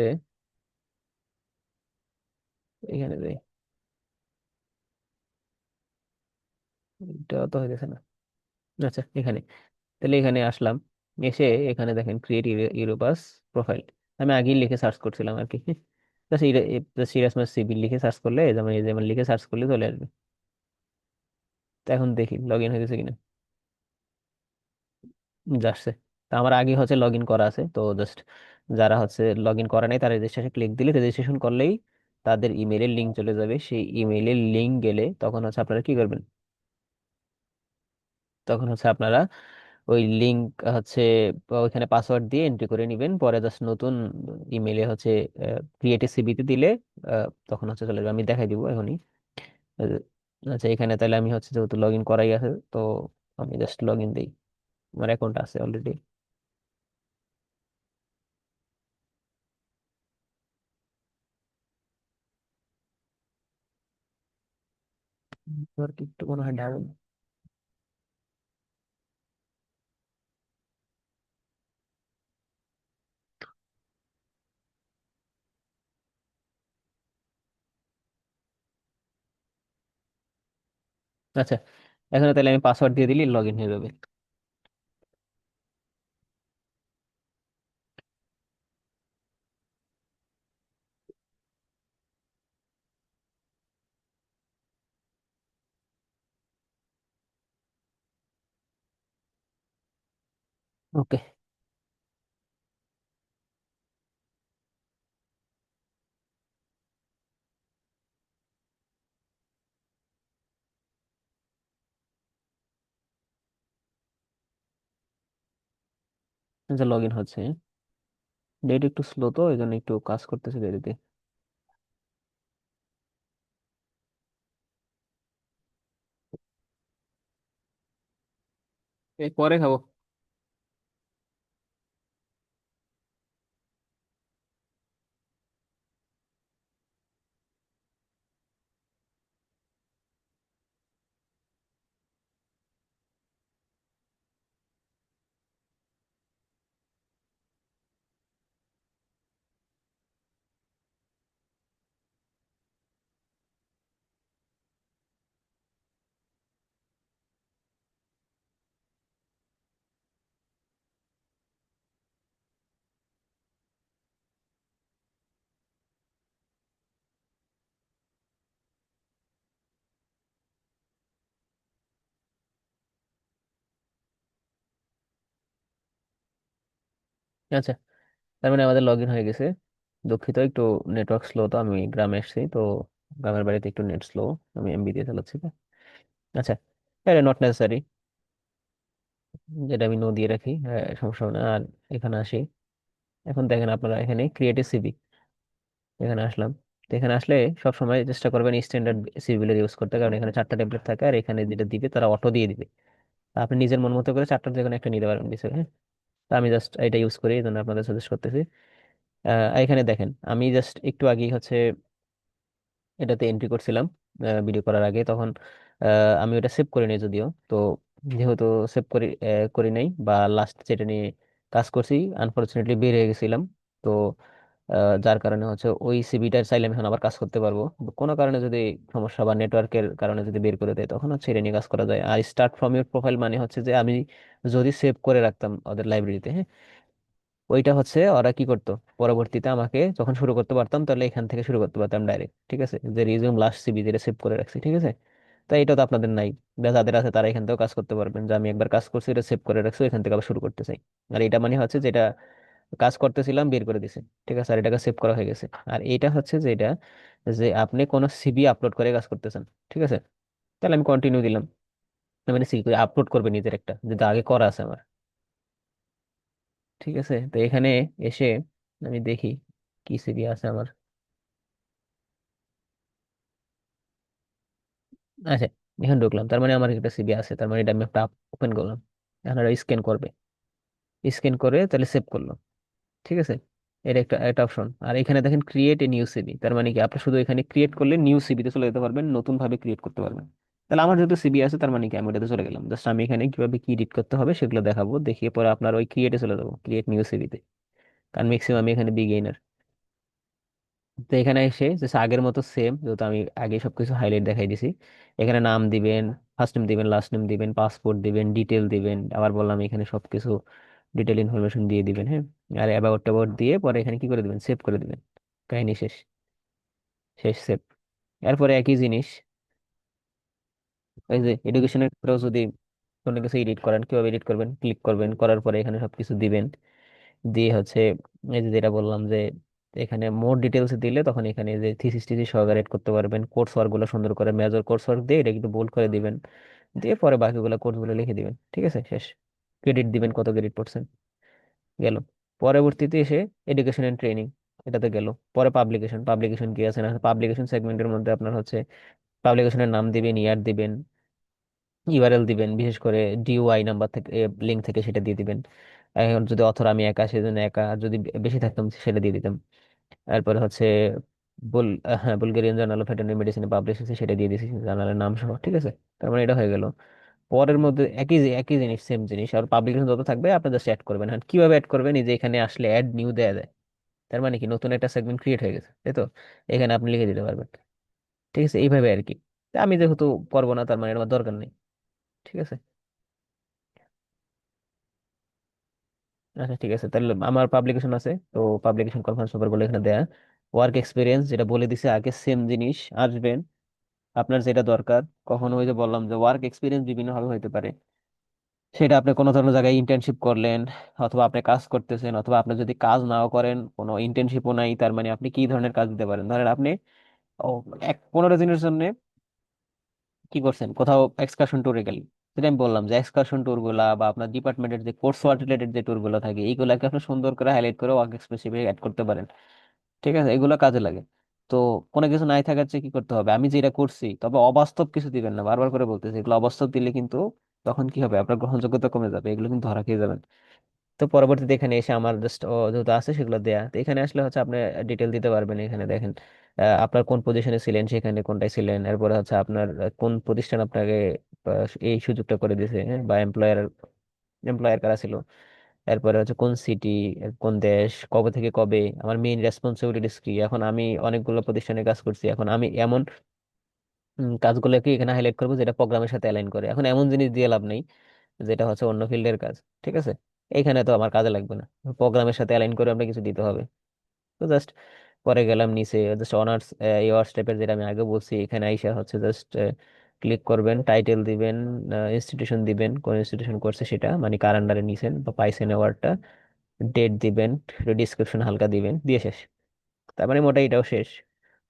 এখানে যাই, এটা তো হইতেছে না। আচ্ছা, এখানে, তাহলে এখানে আসলাম। এসে এখানে দেখেন ক্রিয়েট ইউরোপাস প্রোফাইল। আমি আগেই লিখে সার্চ করছিলাম আর কি। সিরিয়াসনেস সিভি লিখে সার্চ করলে, যেমন এই যেমন লিখে সার্চ করলে চলে আসবে। তো এখন দেখি লগ ইন হয়েছে কিনা। যাচ্ছে। তো আমার আগে হচ্ছে লগ ইন করা আছে, তো জাস্ট যারা হচ্ছে লগ ইন করা নাই তারা রেজিস্ট্রেশন ক্লিক দিলে, রেজিস্ট্রেশন করলেই তাদের ইমেইলের লিঙ্ক চলে যাবে। সেই ইমেইলের লিঙ্ক গেলে তখন হচ্ছে আপনারা কি করবেন, তখন হচ্ছে আপনারা ওই লিঙ্ক হচ্ছে ওইখানে পাসওয়ার্ড দিয়ে এন্ট্রি করে নেবেন। পরে জাস্ট নতুন ইমেইলে হচ্ছে ক্রিয়েটিভ সিবিতে দিলে তখন হচ্ছে চলে যাবে। আমি দেখাই দিব এখনই। আচ্ছা, এখানে তাহলে আমি হচ্ছে যেহেতু লগ ইন করাই আছে, তো আমি জাস্ট লগ ইন দিই। আমার অ্যাকাউন্ট আছে অলরেডি। নেটওয়ার্ক একটু মনে হয় ডাউন। আচ্ছা, এখানে তাহলে আমি পাসওয়ার্ড দিয়ে দিলে লগ ইন হয়ে যাবে। ওকে। আচ্ছা, লগ ইন হচ্ছে। নেট একটু স্লো, তো এই জন্য একটু কাজ করতেছে দেরিতে। এই পরে খাবো। আচ্ছা, তার মানে আমাদের লগ ইন হয়ে গেছে। দুঃখিত, একটু নেটওয়ার্ক স্লো, তো আমি গ্রামে এসেছি তো। গ্রামের বাড়িতে একটু নেট স্লো। আমি এমবি দিয়ে চালাচ্ছি তো। আচ্ছা, এটা নট নেসেসারি, যেটা আমি নো দিয়ে রাখি, সমস্যা হবে না। আর এখানে আসি। এখন দেখেন আপনারা এখানে ক্রিয়েটিভ সিভি, এখানে আসলাম। তো এখানে আসলে সব সময় চেষ্টা করবেন স্ট্যান্ডার্ড সিভিলের ইউজ করতে, কারণ এখানে চারটা টেমপ্লেট থাকে আর এখানে যেটা দিবে তারা অটো দিয়ে দিবে। তা আপনি নিজের মন মতো করে চারটার যে কোনো একটা নিতে পারবেন কিছু, হ্যাঁ। তা আমি জাস্ট এটা ইউজ করি, এই জন্য আপনাদের সাজেস্ট করতেছি। এখানে দেখেন আমি জাস্ট একটু আগেই হচ্ছে এটাতে এন্ট্রি করছিলাম ভিডিও করার আগে, তখন আমি ওটা সেভ করি নাই যদিও। তো যেহেতু সেভ করি নাই, বা লাস্ট যেটা নিয়ে কাজ করছি আনফরচুনেটলি বের হয়ে গেছিলাম। তো যার কারণে হচ্ছে ওই সিভিটা চাইলে আমি এখন আবার কাজ করতে পারবো। কোনো কারণে যদি সমস্যা বা নেটওয়ার্কের কারণে যদি বের করে দেয়, তখন হচ্ছে এটা নিয়ে কাজ করা যায়। আর স্টার্ট ফ্রম ইউর প্রোফাইল মানে হচ্ছে যে আমি যদি সেভ করে রাখতাম ওদের লাইব্রেরিতে, হ্যাঁ, ওইটা হচ্ছে ওরা কি করতো, পরবর্তীতে আমাকে যখন শুরু করতে পারতাম তাহলে এখান থেকে শুরু করতে পারতাম ডাইরেক্ট। ঠিক আছে, যে রিজিউম লাস্ট সিবি যেটা সেভ করে রাখছি, ঠিক আছে। তাই এটা তো আপনাদের নাই, বা যাদের আছে তারা এখান থেকেও কাজ করতে পারবেন, যে আমি একবার কাজ করছি, এটা সেভ করে রাখছি, এখান থেকে আবার শুরু করতে চাই। আর এটা মানে হচ্ছে যেটা কাজ করতেছিলাম বের করে দিছে, ঠিক আছে, আর এটাকে সেভ করা হয়ে গেছে। আর এটা হচ্ছে যে এটা, যে আপনি কোনো সিবি আপলোড করে কাজ করতেছেন, ঠিক আছে। তাহলে আমি কন্টিনিউ দিলাম। মানে সিবি আপলোড করবে নিজের একটা, যেটা আগে করা আছে আমার। ঠিক আছে, তো এখানে এসে আমি দেখি কি সিবি আছে আমার। আচ্ছা, এখানে ঢুকলাম, তার মানে আমার একটা সিবি আছে, তার মানে এটা আমি একটা ওপেন করলাম। এখন স্ক্যান করবে, স্ক্যান করে তাহলে সেভ করলো। ঠিক আছে, এটা একটা একটা অপশন। আর এখানে দেখেন ক্রিয়েট এ নিউ সিবি, তার মানে কি আপনি শুধু এখানে ক্রিয়েট করলে নিউ সিবিতে চলে যেতে পারবেন, নতুন ভাবে ক্রিয়েট করতে পারবেন। তাহলে আমার যেহেতু সিবি আছে, তার মানে কি আমি ওটাতে চলে গেলাম। জাস্ট আমি এখানে কিভাবে কি এডিট করতে হবে সেগুলো দেখাবো, দেখিয়ে পরে আপনার ওই ক্রিয়েটে চলে যাবো, ক্রিয়েট নিউ সিবিতে। কারণ ম্যাক্সিমাম আমি এখানে বিগিনার। তো এখানে এসে জাস্ট আগের মতো সেম, যেহেতু আমি আগে সবকিছু হাইলাইট দেখাই দিছি। এখানে নাম দিবেন, ফার্স্ট নেম দিবেন, লাস্ট নেম দিবেন, পাসপোর্ট দিবেন, ডিটেল দিবেন। আবার বললাম এখানে সবকিছু ডিটেল ইনফরমেশন দিয়ে দিবেন, হ্যাঁ। আর অ্যাবাউট ট্যাবাউট দিয়ে পরে এখানে কি করে দিবেন, সেভ করে দিবেন। কাহিনী শেষ। শেষ, সেভ। এরপরে একই জিনিস, এই যে এডুকেশনের ক্ষেত্রেও যদি কোনো কিছু এডিট করেন, কিভাবে এডিট করবেন, ক্লিক করবেন, করার পরে এখানে সবকিছু দিবেন। দিয়ে হচ্ছে এই যে যেটা বললাম যে এখানে মোর ডিটেলস দিলে তখন এখানে যে থিসিস টিসিস সহকারে এড করতে পারবেন। কোর্স ওয়ার্ক গুলো সুন্দর করে মেজর কোর্স ওয়ার্ক দিয়ে এটা একটু বোল্ড করে দিবেন। দিয়ে পরে বাকিগুলো কোর্স গুলো লিখে দিবেন, ঠিক আছে, শেষ। ক্রেডিট দিবেন, কত ক্রেডিট পড়ছেন, গেল। পরবর্তীতে এসে এডুকেশন এন্ড ট্রেনিং, এটাতে গেল। পরে পাবলিকেশন, পাবলিকেশন কি আছে না, পাবলিকেশন সেগমেন্টের মধ্যে আপনার হচ্ছে পাবলিকেশনের নাম দিবেন, ইয়ার দিবেন, ইউআরএল দিবেন, বিশেষ করে ডিইউআই নাম্বার থেকে, লিঙ্ক থেকে সেটা দিয়ে দিবেন। এখন যদি অথর আমি একা, সেজন্য একা, আর যদি বেশি থাকতাম সেটা দিয়ে দিতাম। তারপরে হচ্ছে হ্যাঁ, বুলগেরিয়ান জার্নাল অফ ভেটেরিনারি মেডিসিনে পাবলিশ হয়েছে সেটা দিয়ে দিয়েছি জার্নালের নাম সহ, ঠিক আছে। তার মানে এটা হয়ে গেল। পরের মধ্যে একই জিনিস, সেম জিনিস, আর পাবলিকেশন যত থাকবে আপনি জাস্ট অ্যাড করবেন। হ্যাঁ, কিভাবে অ্যাড করবেন, এই যে এখানে আসলে অ্যাড নিউ দেয়া যায়। তার মানে কি, নতুন একটা সেগমেন্ট ক্রিয়েট হয়ে গেছে, তাই তো। এখানে আপনি লিখে দিতে পারবেন, ঠিক আছে, এইভাবে আর কি। তা আমি যেহেতু করবো না, তার মানে আমার দরকার নেই, ঠিক আছে। আচ্ছা ঠিক আছে, তাহলে আমার পাবলিকেশন আছে তো, পাবলিকেশন কনফারেন্স পেপার গুলো এখানে দেয়া। ওয়ার্ক এক্সপিরিয়েন্স যেটা বলে দিছে আগে, সেম জিনিস আসবেন। আপনার যেটা দরকার, কখনো ওই যে বললাম যে ওয়ার্ক এক্সপিরিয়েন্স বিভিন্ন ভাবে হতে পারে। সেটা আপনি কোনো ধরনের জায়গায় ইন্টার্নশিপ করলেন, অথবা আপনি কাজ করতেছেন, অথবা আপনি যদি কাজ নাও করেন, কোনো ইন্টার্নশিপও নাই, তার মানে আপনি কি ধরনের কাজ দিতে পারেন। ধরেন আপনি ও, 15 দিনের জন্য কি করছেন, কোথাও এক্সকারশন ট্যুরে গেলেন। যেটা আমি বললাম যে এক্সকারশন ট্যুর গুলা বা আপনার ডিপার্টমেন্টের যে কোর্স ওয়ার্ক রিলেটেড যে ট্যুর গুলো থাকে, এইগুলাকে আপনি সুন্দর করে হাইলাইট করে ওয়ার্ক স্পেসিফিক অ্যাড করতে পারেন, ঠিক আছে, এগুলো কাজে লাগে। তো কোনো কিছু নাই থাকার চেয়ে কি করতে হবে, আমি যেটা করছি, তবে অবাস্তব কিছু দিবেন না, বারবার করে বলতেছি, এগুলো অবাস্তব দিলে কিন্তু তখন কি হবে, আপনার গ্রহণযোগ্যতা কমে যাবে, এগুলো কিন্তু ধরা খেয়ে যাবেন। তো পরবর্তীতে এখানে এসে আমার জাস্ট যেহেতু আছে সেগুলো দেয়া, তো এখানে আসলে হচ্ছে আপনি ডিটেল দিতে পারবেন। এখানে দেখেন আপনার কোন পজিশনে ছিলেন, সেখানে কোনটায় ছিলেন, এরপরে হচ্ছে আপনার কোন প্রতিষ্ঠান আপনাকে এই সুযোগটা করে দিয়েছে, হ্যাঁ, বা এমপ্লয়ার, এমপ্লয়ার কারা ছিল। এরপরে হচ্ছে কোন সিটি, কোন দেশ, কবে থেকে কবে, আমার মেইন রেসপন্সিবিলিটিস কি। এখন আমি অনেকগুলো প্রতিষ্ঠানে কাজ করছি, এখন আমি এমন কাজগুলোকে এখানে হাইলাইট করবো যেটা প্রোগ্রামের সাথে অ্যালাইন করে। এখন এমন জিনিস দিয়ে লাভ নেই যেটা হচ্ছে অন্য ফিল্ডের কাজ, ঠিক আছে, এখানে তো আমার কাজে লাগবে না। প্রোগ্রামের সাথে অ্যালাইন করে আমরা কিছু দিতে হবে। তো জাস্ট পরে গেলাম নিচে, জাস্ট অনার্স ইয়ার্স টাইপের, যেটা আমি আগে বলছি, এখানে আইসা হচ্ছে জাস্ট ক্লিক করবেন, টাইটেল দিবেন, ইনস্টিটিউশন দিবেন, কোন ইনস্টিটিউশন করছে সেটা, মানে কার আন্ডারে নিছেন বা পাইছেন অ্যাওয়ার্ডটা, ডেট দিবেন, ডিসক্রিপশন হালকা দিবেন, দিয়ে শেষ। তার মানে মোটাই এটাও শেষ।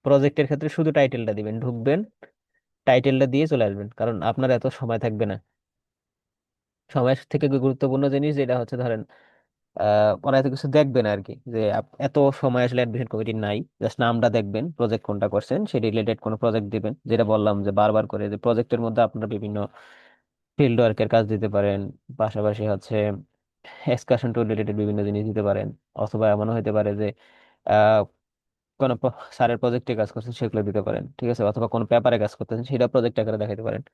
প্রজেক্টের ক্ষেত্রে শুধু টাইটেলটা দিবেন, ঢুকবেন, টাইটেলটা দিয়ে চলে আসবেন, কারণ আপনার এত সময় থাকবে না। সময়ের থেকে গুরুত্বপূর্ণ জিনিস যেটা হচ্ছে, ধরেন ওরা এত কিছু দেখবে না আর কি, যে এত সময় আসলে অ্যাডমিশন কমিটির নাই। জাস্ট নামটা দেখবেন, প্রজেক্ট কোনটা করছেন সেই রিলেটেড কোনো প্রজেক্ট দিবেন, যেটা বললাম যে বারবার করে, যে প্রজেক্টের মধ্যে আপনারা বিভিন্ন ফিল্ড ওয়ার্কের কাজ দিতে পারেন, পাশাপাশি হচ্ছে এক্সকারশন ট্যুর রিলেটেড বিভিন্ন জিনিস দিতে পারেন। অথবা এমনও হতে পারে যে আহ কোনো স্যারের প্রজেক্টে কাজ করছেন সেগুলো দিতে পারেন, ঠিক আছে, অথবা কোনো পেপারে কাজ করতেছেন সেটা প্রজেক্ট আকারে দেখাতে পারেন।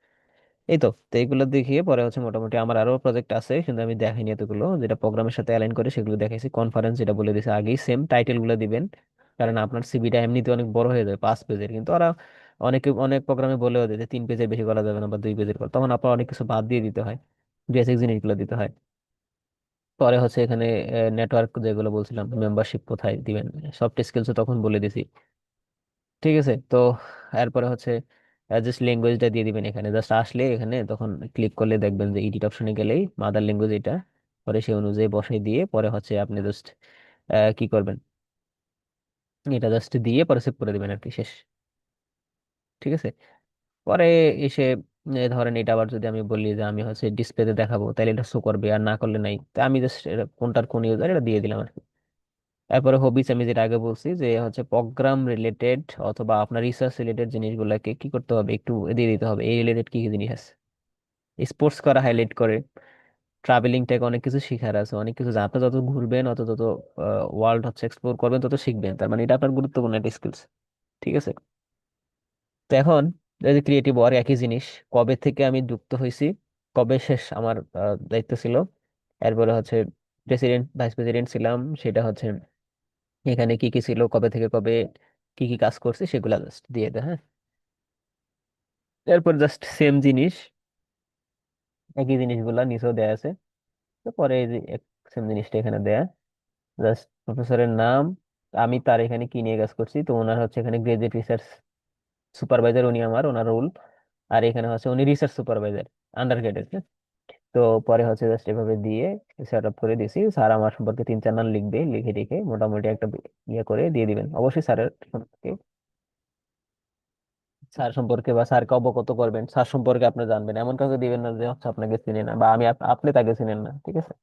এই তো, তো এইগুলো দেখিয়ে পরে হচ্ছে মোটামুটি আমার আরো প্রজেক্ট আছে, কিন্তু আমি দেখাইনি এতগুলো, যেটা প্রোগ্রামের সাথে অ্যালাইন করে সেগুলো দেখাইছি। কনফারেন্স যেটা বলে দিয়েছে আগেই, সেম টাইটেল গুলো দিবেন, কারণ আপনার সিভিটা এমনিতে অনেক বড় হয়ে যায় 5 পেজের, কিন্তু ওরা অনেক প্রোগ্রামে বলেও দেয় যে 3 পেজের বেশি করা যাবে না বা 2 পেজের করা, তখন আপনার অনেক কিছু বাদ দিয়ে দিতে হয়, বেসিক জিনিসগুলো দিতে হয়। পরে হচ্ছে এখানে নেটওয়ার্ক যেগুলো বলছিলাম, মেম্বারশিপ কোথায় দিবেন, সফট স্কিলস তখন বলে দিছি, ঠিক আছে। তো এরপরে হচ্ছে জাস্ট ল্যাঙ্গুয়েজটা দিয়ে দিবেন এখানে, জাস্ট আসলে এখানে তখন ক্লিক করলে দেখবেন যে এডিট অপশনে গেলেই মাদার ল্যাঙ্গুয়েজ এটা, পরে সেই অনুযায়ী বসাই দিয়ে পরে হচ্ছে আপনি জাস্ট কি করবেন, এটা জাস্ট দিয়ে পরে সেভ করে দিবেন আর কি, শেষ, ঠিক আছে। পরে এসে ধরেন এটা আবার যদি আমি বলি যে আমি হচ্ছে ডিসপ্লেতে দেখাবো, তাহলে এটা শো করবে, আর না করলে নাই, তো আমি জাস্ট কোনটার কোন ইউজার এটা দিয়ে দিলাম আর কি। তারপরে হবিস, আমি যেটা আগে বলছি যে হচ্ছে প্রোগ্রাম রিলেটেড অথবা আপনার রিসার্চ রিলেটেড জিনিসগুলোকে কি করতে হবে, একটু দিয়ে দিতে হবে, এই রিলেটেড কি কি জিনিস আছে। স্পোর্টস করা হাইলাইট করে, ট্রাভেলিং থেকে অনেক কিছু শিখার আছে, অনেক কিছু আপনি যত ঘুরবেন অত তত ওয়ার্ল্ড হচ্ছে এক্সপ্লোর করবেন, তত শিখবেন, তার মানে এটা আপনার গুরুত্বপূর্ণ একটা স্কিলস, ঠিক আছে। তো এখন এই যে ক্রিয়েটিভ ওয়ার্ক, একই জিনিস, কবে থেকে আমি যুক্ত হয়েছি, কবে শেষ আমার দায়িত্ব ছিল, এরপরে হচ্ছে প্রেসিডেন্ট ভাইস প্রেসিডেন্ট ছিলাম, সেটা হচ্ছে এখানে কি কি ছিল, কবে থেকে কবে কি কি কাজ করছে সেগুলা জাস্ট দিয়ে দে, হ্যাঁ। এরপর জাস্ট সেম জিনিস, একই জিনিসগুলা নিচেও দেয়া আছে। তো পরে সেম জিনিসটা এখানে দেয়া, জাস্ট প্রফেসরের নাম। আমি তার এখানে কি নিয়ে কাজ করছি, তো ওনার হচ্ছে এখানে গ্রাজুয়েট রিসার্চ সুপারভাইজার, উনি ওনার রোল। আর এখানে হচ্ছে উনি রিসার্চ সুপারভাইজার আন্ডার গ্রেডের। তো পরে হচ্ছে জাস্ট এভাবে দিয়ে সেট আপ করে দিয়েছি। স্যার আমার সম্পর্কে 3-4 লাইন লিখবে, লিখে রেখে মোটামুটি একটা ইয়ে করে দিয়ে দিবেন। অবশ্যই স্যারের সম্পর্কে, স্যার সম্পর্কে বা স্যারকে অবগত করবেন, স্যার সম্পর্কে আপনি জানবেন, এমন কাউকে দিবেন না যে হচ্ছে আপনাকে চিনে না বা আপনি তাকে চিনেন না, ঠিক আছে?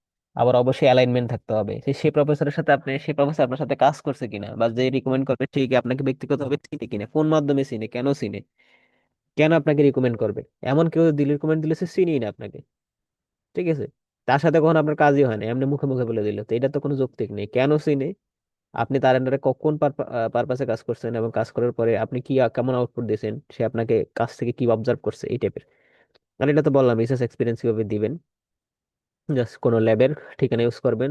আবার অবশ্যই অ্যালাইনমেন্ট থাকতে হবে, সেই প্রফেসরের সাথে সেই প্রফেসর আপনার সাথে কাজ করছে কিনা, বা যে রিকমেন্ড করবে ঠিক আপনাকে ব্যক্তিগতভাবে চিনে কিনা, কোন মাধ্যমে চিনে, কেন চিনে, কেন আপনাকে রিকমেন্ড করবে। এমন কেউ দিলে, রিকমেন্ড দিলে সে চিনি না আপনাকে, ঠিক আছে? তার সাথে কখন আপনার কাজই হয় না, এমনি মুখে মুখে বলে দিল, তো এটা তো কোনো যৌক্তিক নেই। কেন চিনে, আপনি তার আন্ডারে কখন পারপাসে কাজ করছেন, এবং কাজ করার পরে আপনি কি কেমন আউটপুট দিয়েছেন, সে আপনাকে কাছ থেকে কি অবজার্ভ করছে, এই টাইপের। আর এটা তো বললাম রিসার্চ এক্সপিরিয়েন্স কিভাবে দিবেন। জাস্ট কোনো ল্যাবের ঠিকানা ইউজ করবেন,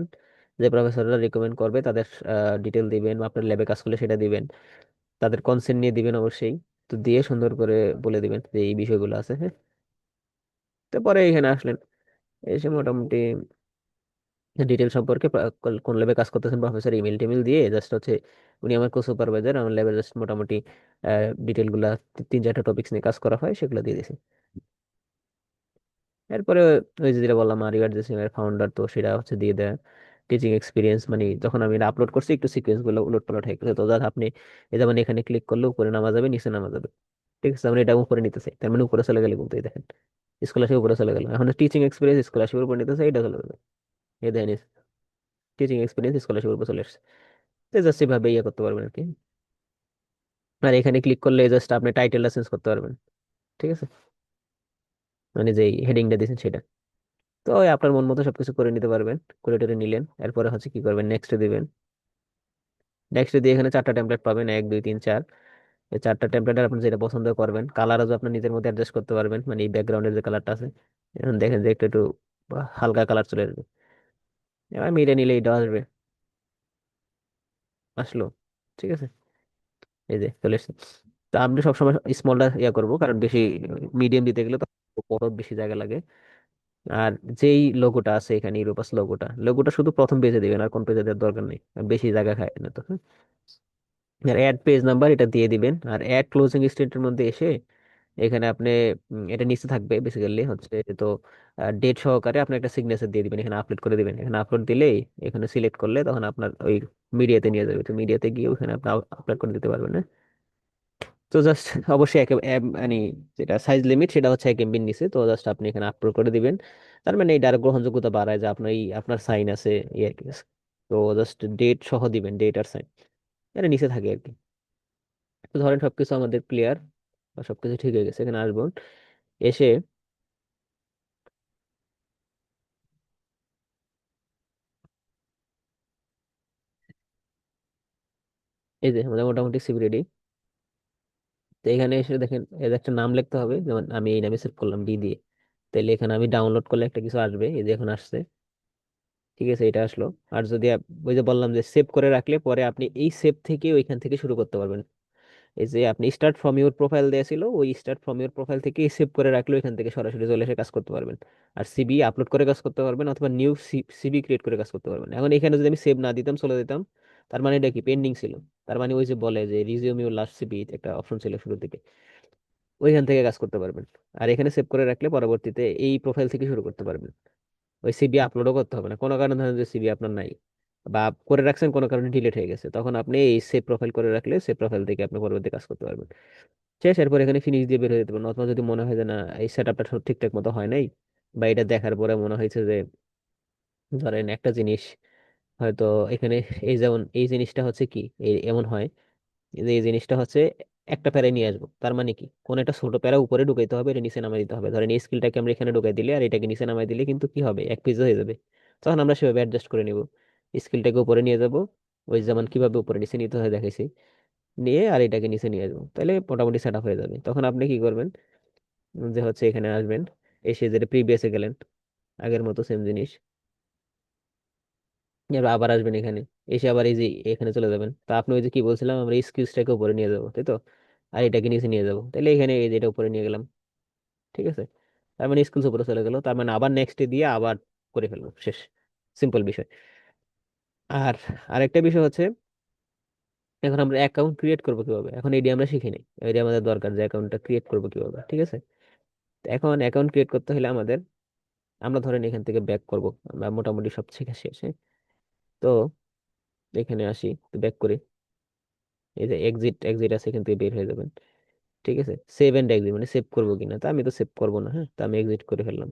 যে প্রফেসররা রিকমেন্ড করবে তাদের ডিটেল দিবেন, বা আপনার ল্যাবে কাজ করলে সেটা দিবেন, তাদের কনসেন্ট নিয়ে দিবেন অবশ্যই। তো দিয়ে সুন্দর করে বলে দিবেন যে এই বিষয়গুলো আছে, হ্যাঁ। তারপরে এখানে আসলেন, এসে মোটামুটি ডিটেল সম্পর্কে কোন ল্যাবে কাজ করতেছেন প্রফেসর ইমেল টিমেল দিয়ে জাস্ট হচ্ছে, উনি আমার কো সুপারভাইজার, আমার ল্যাবে জাস্ট মোটামুটি ডিটেল গুলা 3-4টা টপিক্স নিয়ে কাজ করা হয়, সেগুলো দিয়ে দিয়েছি। এরপরে ওই যে যেটা বললাম আরিয়ার যে সিমের ফাউন্ডার, তো সেটা হচ্ছে দিয়ে দেয়। টিচিং এক্সপিরিয়েন্স মানে যখন আমি আপলোড করছি একটু সিকোয়েন্স গুলো উলট পালট হয়ে গেছে, তো যাতে আপনি এই যেমন এখানে ক্লিক করলে উপরে নামা যাবে, নিচে নামা যাবে, ঠিক আছে? আমরা এটা উপরে নিতে চাই, তার মানে উপরে চলে গেলে বলতে দেখেন স্কলারশিপ উপরে চলে গেল, এখন টিচিং এক্সপিরিয়েন্স স্কলারশিপের উপর নিতে চাই, এটা চলে যাবে। এই দেখেন টিচিং এক্সপিরিয়েন্স স্কলারশিপের উপর চলে আসছে। তো জাস্ট এভাবে ইয়ে করতে পারবেন আর কি। আর এখানে ক্লিক করলে জাস্ট আপনি টাইটেলটা চেঞ্জ করতে পারবেন, ঠিক আছে? মানে যে হেডিংটা দিয়েছেন সেটা। তো ওই আপনার মন মতো সবকিছু করে নিতে পারবেন। করে টেরে নিলেন, এরপরে হচ্ছে কি করবেন, নেক্সট দিবেন। নেক্সট দিয়ে এখানে 4টা টেমপ্লেট পাবেন, 1 2 3 4। এই 4টা টেমপ্লেটের আপনি যেটা পছন্দ করবেন, কালারও আপনার নিজের মধ্যে অ্যাডজাস্ট করতে পারবেন, মানে এই ব্যাকগ্রাউন্ডের যে কালারটা আছে, এখন দেখেন যে একটু একটু হালকা কালার চলে আসবে। এবার মিলে নিলে এটা আসবে, আসলো, ঠিক আছে? এই যে চলে এসছে। তো আপনি সবসময় স্মলটা ইয়া করবো, কারণ বেশি মিডিয়াম দিতে গেলে তো বড় বেশি জায়গা লাগে। আর যেই লোগোটা আছে এখানে, ইউরোপাস লোগোটা, লোগোটা শুধু প্রথম পেজে দিবেন, আর কোন পেজে দেওয়ার দরকার নেই, বেশি জায়গা খায় না তো, হ্যাঁ? আর অ্যাড পেজ নাম্বার এটা দিয়ে দিবেন, আর অ্যাড ক্লোজিং স্টেটের মধ্যে এসে এখানে আপনি এটা নিচে থাকবে বেসিক্যালি হচ্ছে, তো ডেট সহকারে আপনি একটা সিগনেচার দিয়ে দিবেন, এখানে আপলোড করে দিবেন। এখানে আপলোড দিলেই, এখানে সিলেক্ট করলে তখন আপনার ওই মিডিয়াতে নিয়ে যাবে, তো মিডিয়াতে গিয়ে ওখানে আপনি আপলোড করে দিতে পারবেন, হ্যাঁ? তো জাস্ট অবশ্যই মানে যেটা সাইজ লিমিট সেটা হচ্ছে 1 MB নিচে, তো জাস্ট আপনি এখানে আপলোড করে দিবেন। তার মানে এই ডাইরেক্ট গ্রহণযোগ্যতা বাড়ায় যে আপনার আপনার সাইন আছে, এই আর কি। তো জাস্ট ডেট সহ দিবেন, ডেট আর সাইন, এটা নিচে থাকে আর কি। তো ধরেন সবকিছু আমাদের ক্লিয়ার বা সবকিছু ঠিক হয়ে গেছে, এখানে আসবেন, এসে এই যে আমাদের মোটামুটি সিভি রেডি। তো এখানে এসে দেখেন এর একটা নাম লিখতে হবে, যেমন আমি এই নামে সেভ করলাম ডি দিয়ে। তাহলে এখানে আমি ডাউনলোড করলে একটা কিছু আসবে, এই যে এখন আসছে, ঠিক আছে? এটা আসলো। আর যদি ওই যে বললাম যে সেভ করে রাখলে পরে আপনি এই সেভ থেকে ওইখান থেকে শুরু করতে পারবেন। এই যে আপনি স্টার্ট ফ্রম ইউর প্রোফাইল দেয়া ছিল, ওই স্টার্ট ফ্রম ইউর প্রোফাইল থেকে সেভ করে রাখলে ওইখান থেকে সরাসরি চলে এসে কাজ করতে পারবেন। আর সিবি আপলোড করে কাজ করতে পারবেন, অথবা নিউ সিবি ক্রিয়েট করে কাজ করতে পারবেন। এখন এখানে যদি আমি সেভ না দিতাম, চলে দিতাম, তার মানে এটা কি পেন্ডিং ছিল। তার মানে ওই যে বলে যে রিজিউম ইউর লাস্ট সিবি, একটা অপশন ছিল শুরুর দিকে, ওইখান থেকে কাজ করতে পারবেন। আর এখানে সেভ করে রাখলে পরবর্তীতে এই প্রোফাইল থেকে শুরু করতে পারবেন। ওই সিবি আপলোডও করতে হবে না, কোনো কারণে ধরেন যে সিবি আপনার নাই, বা করে রাখছেন কোনো কারণে ডিলিট হয়ে গেছে, তখন আপনি এই সেভ প্রোফাইল করে রাখলে সেভ প্রোফাইল থেকে আপনি পরবর্তী কাজ করতে পারবেন। শেষ, এরপর এখানে ফিনিশ দিয়ে বের হয়ে যেতে পারেন। অথবা যদি মনে হয় যে না, এই সেট আপটা ঠিকঠাক মতো হয় নাই, বা এটা দেখার পরে মনে হয়েছে যে ধরেন একটা জিনিস হয়তো এখানে, এই যেমন এই জিনিসটা হচ্ছে কি, এমন হয় যে এই জিনিসটা হচ্ছে একটা প্যারায় নিয়ে আসবো, তার মানে কি কোন একটা ছোট প্যারা উপরে ঢুকাইতে হবে, এটা নিচে নামাই দিতে হবে। ধরেন এই স্কিলটাকে আমরা এখানে ঢুকাই দিলে আর এটাকে নিচে নামাই দিলে কিন্তু কি হবে, এক পেজ হয়ে যাবে। তখন আমরা সেভাবে অ্যাডজাস্ট করে নিব, স্কিলটাকে উপরে নিয়ে যাব, ওই যেমন কিভাবে উপরে নিচে নিতে হয় দেখাইছি, নিয়ে আর এটাকে নিচে নিয়ে আসবো, তাহলে মোটামুটি সেট আপ হয়ে যাবে। তখন আপনি কি করবেন, যে হচ্ছে এখানে আসবেন, এসে যেটা প্রিভিয়াসে গেলেন, আগের মতো সেম জিনিস, এবার আবার আসবেন এখানে, এসে আবার এই যে এখানে চলে যাবেন। তা আপনি ওই যে কি বলছিলাম, আমরা এই স্কিলসটাকে উপরে নিয়ে যাবো, তাই তো? আর এটাকে নিচে নিয়ে যাবো, তাহলে এখানে এই যে এটা উপরে নিয়ে গেলাম, ঠিক আছে? তার মানে স্কিলস উপরে চলে গেল, তার মানে আবার নেক্সট দিয়ে আবার করে ফেলবো, শেষ। সিম্পল বিষয়। আর আরেকটা বিষয় হচ্ছে, এখন আমরা অ্যাকাউন্ট ক্রিয়েট করবো কিভাবে, এখন এটি আমরা শিখিনি। এটি আমাদের দরকার যে অ্যাকাউন্টটা ক্রিয়েট করবো কিভাবে, ঠিক আছে। তো এখন অ্যাকাউন্ট ক্রিয়েট করতে হলে আমাদের, আমরা ধরেন এখান থেকে ব্যাক করব, আমরা মোটামুটি সব শেখা শেষ, হ্যাঁ? তো এখানে আসি, তো ব্যাক করি। এই যে এক্সিট এক্সিট আছে, এখান থেকে বের হয়ে যাবেন। ঠিক আছে, সেভ এন্ড এক্সিট মানে সেভ করবো কিনা, তো আমি তো সেভ করবো না, হ্যাঁ, তো আমি এক্সিট করে ফেললাম।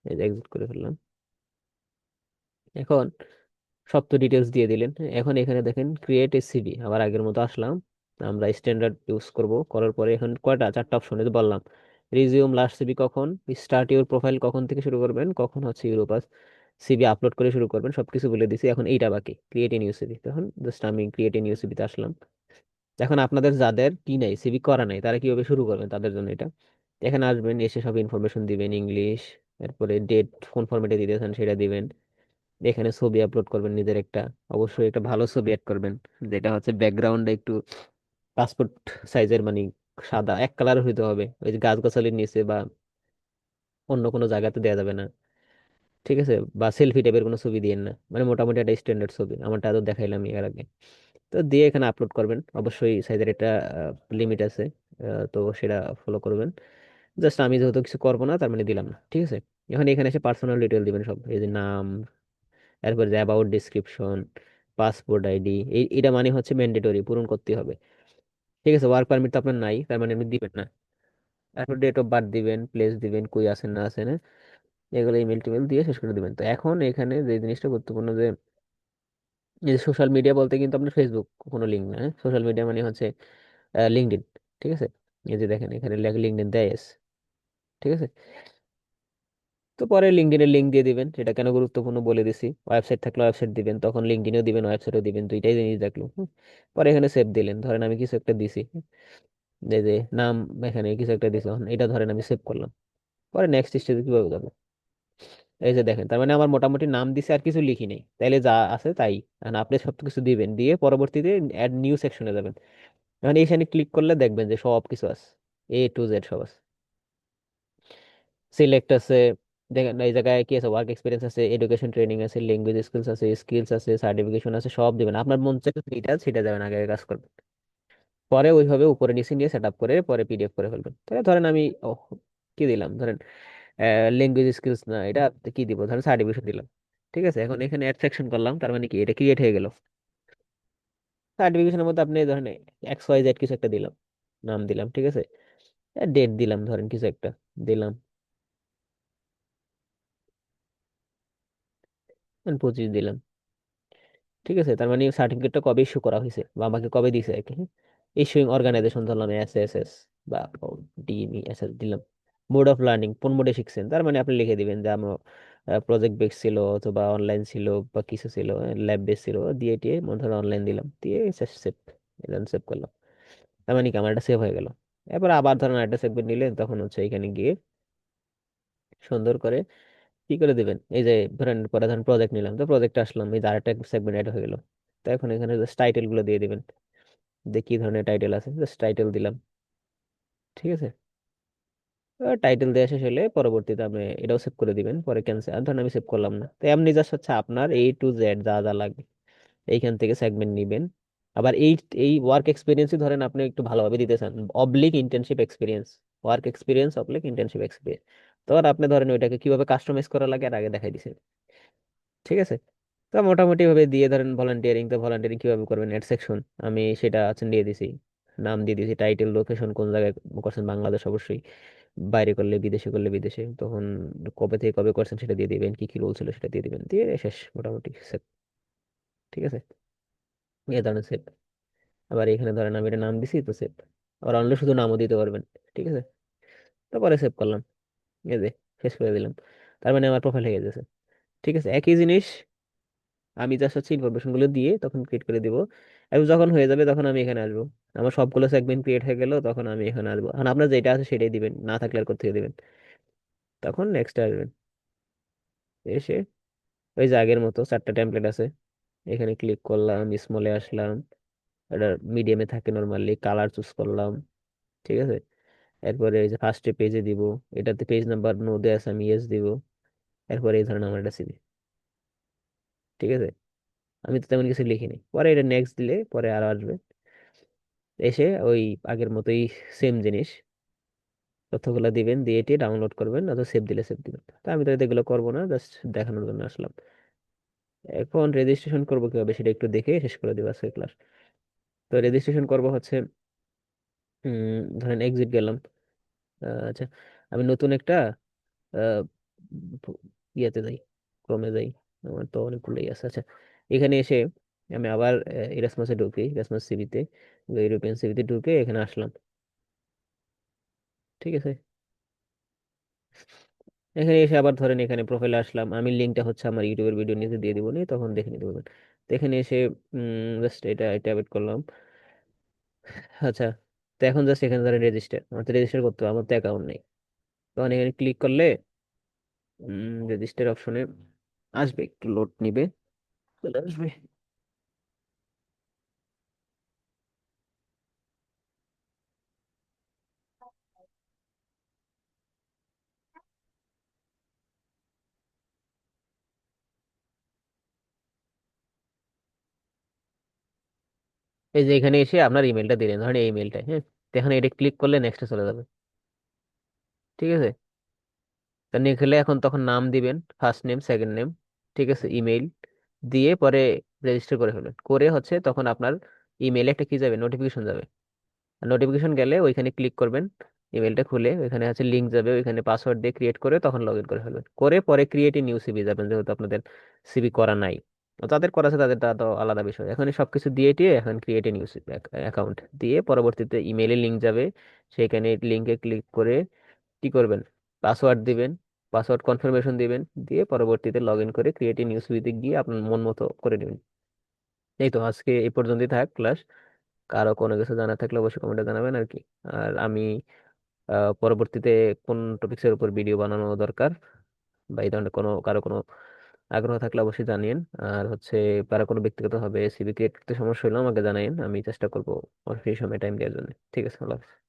এই যে এক্সিট করে ফেললাম। এখন সব তো ডিটেলস দিয়ে দিলেন, হ্যাঁ, এখন এখানে দেখেন ক্রিয়েট এ সিভি, আবার আগের মতো আসলাম। আমরা স্ট্যান্ডার্ড ইউজ করব, করার পরে এখন কয়টা, চারটা অপশন এই যে বললাম। রিজিউম লাস্ট সিভি কখন, স্টার্ট ইউর প্রোফাইল কখন থেকে শুরু করবেন, কখন হচ্ছে ইউরোপাস সিভি আপলোড করে শুরু করবেন, সবকিছু বলে দিছি। এখন এইটা বাকি, ক্রিয়েট এ নিউ সিভি। তখন জাস্ট আমি ক্রিয়েট এ নিউ সিভিতে আসলাম। এখন আপনাদের যাদের কি নাই, সিভি করা নাই, তারা কিভাবে শুরু করবেন তাদের জন্য এটা। এখানে আসবেন, এসে সব ইনফরমেশন দিবেন ইংলিশ, এরপরে ডেট কোন ফরম্যাটে দিতেছেন সেটা দিবেন। এখানে ছবি আপলোড করবেন নিজের একটা, অবশ্যই একটা ভালো ছবি অ্যাড করবেন, যেটা হচ্ছে ব্যাকগ্রাউন্ডে একটু পাসপোর্ট সাইজের, মানে সাদা এক কালার হইতে হবে, ওই যে গাছগাছালির নিচে বা অন্য কোনো জায়গাতে দেওয়া যাবে না। ঠিক আছে, বা সেলফি টাইপের কোনো ছবি দিয়েন না, মানে মোটামুটি একটা স্ট্যান্ডার্ড ছবি, আমারটা তো দেখাইলাম এর আগে। তো দিয়ে এখানে আপলোড করবেন, অবশ্যই সাইজের একটা লিমিট আছে, তো সেটা ফলো করবেন। জাস্ট আমি যেহেতু কিছু করবো না, তার মানে দিলাম না, ঠিক আছে। এখন এখানে এসে পার্সোনাল ডিটেল দিবেন সব, এই যে নাম, এরপর যে অ্যাবাউট ডিসক্রিপশন, পাসপোর্ট আইডি, এটা মানে হচ্ছে ম্যান্ডেটরি, পূরণ করতে হবে। ঠিক আছে, ওয়ার্ক পারমিট তো আপনার নাই, তার মানে আপনি দিবেন না। তারপর ডেট অফ বার্থ দিবেন, প্লেস দিবেন, কই আছেন না আছেন, হ্যাঁ? এগুলো ইমেল টিমেল দিয়ে শেষ করে দিবেন। তো এখন এখানে যে জিনিসটা গুরুত্বপূর্ণ, যে সোশ্যাল মিডিয়া বলতে কিন্তু আপনার ফেসবুক কোনো লিঙ্ক না, সোশ্যাল মিডিয়া মানে হচ্ছে লিঙ্কডইন। ঠিক আছে, এই যে দেখেন এখানে লেখা লিঙ্কডইন দেয় আছে, ঠিক আছে। তো পরে লিঙ্কডইনের লিঙ্ক দিয়ে দিবেন, সেটা কেন গুরুত্বপূর্ণ বলে দিছি। ওয়েবসাইট থাকলে ওয়েবসাইট দিবেন, তখন লিঙ্কডইনও দিবেন ওয়েবসাইটও দিবেন, দুইটাই জিনিস দেখলো, হুম। পরে এখানে সেভ দিলেন, ধরেন আমি কিছু একটা দিছি, যে যে নাম, এখানে কিছু একটা দিছি, এখন এটা ধরেন আমি সেভ করলাম। পরে নেক্সট স্টেজে কিভাবে যাবো, এই যে দেখেন, তার মানে আমার মোটামুটি নাম দিছে আর কিছু লিখি নেই, তাইলে যা আছে তাই। এখন আপনি সব কিছু দিবেন, দিয়ে পরবর্তীতে অ্যাড নিউ সেকশনে যাবেন। এখন এইখানে ক্লিক করলে দেখবেন যে সব কিছু আছে, A to Z সব আছে। সিলেক্ট আছে, দেখেন এই জায়গায় কি আছে, ওয়ার্ক এক্সপিরিয়েন্স আছে, এডুকেশন ট্রেনিং আছে, ল্যাঙ্গুয়েজ স্কিলস আছে, স্কিলস আছে, সার্টিফিকেশন আছে, সব দিবেন। আপনার মন চাইলে যেটা সেটা যাবেন, আগে আগে কাজ করবেন। পরে ওইভাবে উপরে নিচে নিয়ে সেট আপ করে পরে পিডিএফ করে ফেলবেন। তাহলে ধরেন আমি কি দিলাম, ধরেন ল্যাঙ্গুয়েজ স্কিলস না, এটা কি দিব, ধরেন সার্টিফিকেশন দিলাম। ঠিক আছে, এখন এখানে অ্যাড সেকশন করলাম, তার মানে কি এটা ক্রিয়েট হয়ে গেল। সার্টিফিকেশনের মধ্যে আপনি ধরেন XYZ কিছু একটা দিলাম, নাম দিলাম, ঠিক আছে। ডেট দিলাম, ধরেন কিছু একটা দিলাম, 25 দিলাম। ঠিক আছে, তার মানে সার্টিফিকেটটা কবে ইস্যু করা হয়েছে বা আমাকে কবে দিয়েছে আর কি, ইস্যুইং অর্গানাইজেশন ধরলাম SSS বা DMESS দিলাম। মোড অফ লার্নিং, কোন মোডে শিখছেন, তার মানে আপনি লিখে দিবেন যে আমার প্রজেক্ট বেস ছিল অথবা অনলাইন ছিল বা কিছু ছিল, ল্যাব বেস ছিল, দিয়ে টিয়ে মনে ধরো অনলাইন দিলাম, দিয়ে সেভ, সেভ করলাম। তার মানে কি আমার এটা সেভ হয়ে গেল। এরপর আবার ধরেন একটা সেগমেন্ট নিলেন, তখন হচ্ছে এখানে গিয়ে সুন্দর করে কি করে দিবেন, এই যে ধরেন পরে ধরেন প্রজেক্ট নিলাম, তো প্রজেক্ট আসলাম, এই যে আরেকটা সেগমেন্ট অ্যাড হয়ে গেল। তো এখন এখানে জাস্ট টাইটেল গুলো দিয়ে দিবেন, যে কি ধরনের টাইটেল আছে, জাস্ট টাইটেল দিলাম। ঠিক আছে, টাইটেল দেওয়া শেষ হলে পরবর্তীতে আপনি এটাও সেভ করে দিবেন, পরে ক্যান্সেল। আর ধরেন আমি সেভ করলাম না, তো এমনি জাস্ট হচ্ছে আপনার A to Z যা যা লাগবে এইখান থেকে সেগমেন্ট নিবেন। আবার এই এই ওয়ার্ক এক্সপিরিয়েন্সই ধরেন আপনি একটু ভালোভাবে দিতে চান, oblique internship experience, work experience oblique internship experience. তো আর আপনি ধরেন ওইটাকে কিভাবে কাস্টমাইজ করা লাগে আর আগে দেখাই দিছেন। ঠিক আছে, তো মোটামুটি ভাবে দিয়ে ধরেন ভলান্টিয়ারিং, তো ভলান্টিয়ারিং কিভাবে করবেন, এড সেকশন আমি সেটা আছে দিয়ে দিছি, নাম দিয়ে দিছি, টাইটেল, লোকেশন কোন জায়গায় করছেন, বাংলাদেশ অবশ্যই, বাইরে করলে বিদেশে, করলে বিদেশে, তখন কবে থেকে কবে করছেন সেটা দিয়ে দিবেন, কি কি রোল ছিল সেটা দিয়ে দিবেন, দিয়ে শেষ মোটামুটি সেভ। ঠিক আছে, এই ধরনের সেভ। আবার এখানে ধরেন আমি এটা নাম দিছি, তো সেভ। আবার অনলি শুধু নামও দিতে পারবেন। ঠিক আছে, তারপরে সেভ করলাম, এই যে শেষ করে দিলাম। তার মানে আমার প্রোফাইল হয়ে গেছে। ঠিক আছে, একই জিনিস আমি জাস্ট হচ্ছে ইনফরমেশন গুলো দিয়ে তখন ক্রিয়েট করে দিব। এবং যখন হয়ে যাবে তখন আমি এখানে আসবো, আমার সবগুলো সেগমেন্ট ক্রিয়েট হয়ে গেল, তখন আমি এখানে আসবো। এখন আপনার যেটা আছে সেটাই দিবেন, না থাকলে আর কোথেকে দিবেন। তখন নেক্সট আসবেন, এসে ওই যে আগের মতো চারটা টেমপ্লেট আছে, এখানে ক্লিক করলাম, স্মলে আসলাম, এটা মিডিয়ামে থাকে নর্মালি, কালার চুজ করলাম। ঠিক আছে, এরপরে এই যে ফার্স্টে পেজে দিব, এটাতে পেজ নাম্বার নো দেয়া আছে, আমি ইয়েস দিব। এরপরে এই ধরেন আমার এটা CV, ঠিক আছে, আমি তো তেমন কিছু লিখিনি। পরে এটা নেক্সট দিলে পরে আরো আসবে, এসে ওই আগের মতোই সেম জিনিস, তথ্যগুলো দিবেন, দিয়ে এটি ডাউনলোড করবেন, অথবা সেভ দিলে সেভ দিবেন। তো আমি তো এগুলো করবো না, জাস্ট দেখানোর জন্য আসলাম। এখন রেজিস্ট্রেশন করবো কিভাবে সেটা একটু দেখে শেষ করে দেবো আজকে ক্লাস। তো রেজিস্ট্রেশন করবো হচ্ছে, ধরেন এক্সিট গেলাম। আচ্ছা, আমি নতুন একটা আহ, ইয়াতে যাই, ক্রমে যাই, আমার তো অনেকগুলোই আছে। আচ্ছা, এখানে এসে আমি আবার ইরাসমাসে ঢুকি, ইরাসমাস সিভিতে, ইউরোপিয়ান সিভিতে ঢুকে এখানে আসলাম। ঠিক আছে, এখানে এসে আবার ধরেন এখানে প্রোফাইলে আসলাম, আমি লিঙ্কটা হচ্ছে আমার ইউটিউবের ভিডিও নিচে দিয়ে দিব, নি তখন দেখে নিতে পারবেন। তো এখানে এসে জাস্ট এটা অ্যাড করলাম। আচ্ছা, তো এখন জাস্ট এখানে ধরেন রেজিস্টার, আমার তো রেজিস্টার করতে হবে, আমার তো অ্যাকাউন্ট নেই। তখন এখানে ক্লিক করলে রেজিস্টার অপশনে আসবে, একটু লোড নিবে, চলে আসবে। এই যে এখানে এসে আপনার ইমেলটা দিলেন, ধরেন এই ইমেলটা, হ্যাঁ, তো এখানে এটা ক্লিক করলে নেক্সটে চলে যাবে। ঠিক আছে, তা লিখলে এখন তখন নাম দিবেন, ফার্স্ট নেম সেকেন্ড নেম, ঠিক আছে, ইমেইল দিয়ে পরে রেজিস্টার করে ফেলবেন, করে হচ্ছে তখন আপনার ইমেইলে একটা কি যাবে, নোটিফিকেশন যাবে। নোটিফিকেশন গেলে ওইখানে ক্লিক করবেন, ইমেলটা খুলে ওইখানে আছে লিঙ্ক যাবে, ওইখানে পাসওয়ার্ড দিয়ে ক্রিয়েট করে তখন লগ ইন করে ফেলবেন, করে পরে ক্রিয়েট এ নিউ সিভি যাবেন, যেহেতু আপনাদের সিভি করা নাই। যাদের করা আছে তাদের তো আলাদা বিষয়, এখন এই সবকিছু দিয়ে টিয়ে এখন ক্রিয়েট এ নিউ অ্যাকাউন্ট দিয়ে পরবর্তীতে ইমেইলে লিঙ্ক যাবে, সেখানে লিঙ্কে ক্লিক করে কি করবেন, পাসওয়ার্ড দিবেন, পাসওয়ার্ড কনফার্মেশন দিবেন, দিয়ে পরবর্তীতে লগ ইন করে ক্রিয়েট এ নিউ সিভিতে গিয়ে আপনার মন মতো করে নেবেন। এই তো আজকে এই পর্যন্তই থাক ক্লাস। কারো কোনো কিছু জানা থাকলে অবশ্যই কমেন্টে জানাবেন আর কি। আর আমি পরবর্তীতে কোন টপিক্সের উপর ভিডিও বানানো দরকার বা এই ধরনের কোনো কারো কোনো আগ্রহ থাকলে অবশ্যই জানিয়েন। আর হচ্ছে কারো কোনো ব্যক্তিগত হবে সিভি ক্রিয়েট করতে সমস্যা হলেও আমাকে জানাইন, আমি চেষ্টা করবো সেই সময় টাইম দেওয়ার জন্য। ঠিক আছে, আল্লাহ হাফেজ।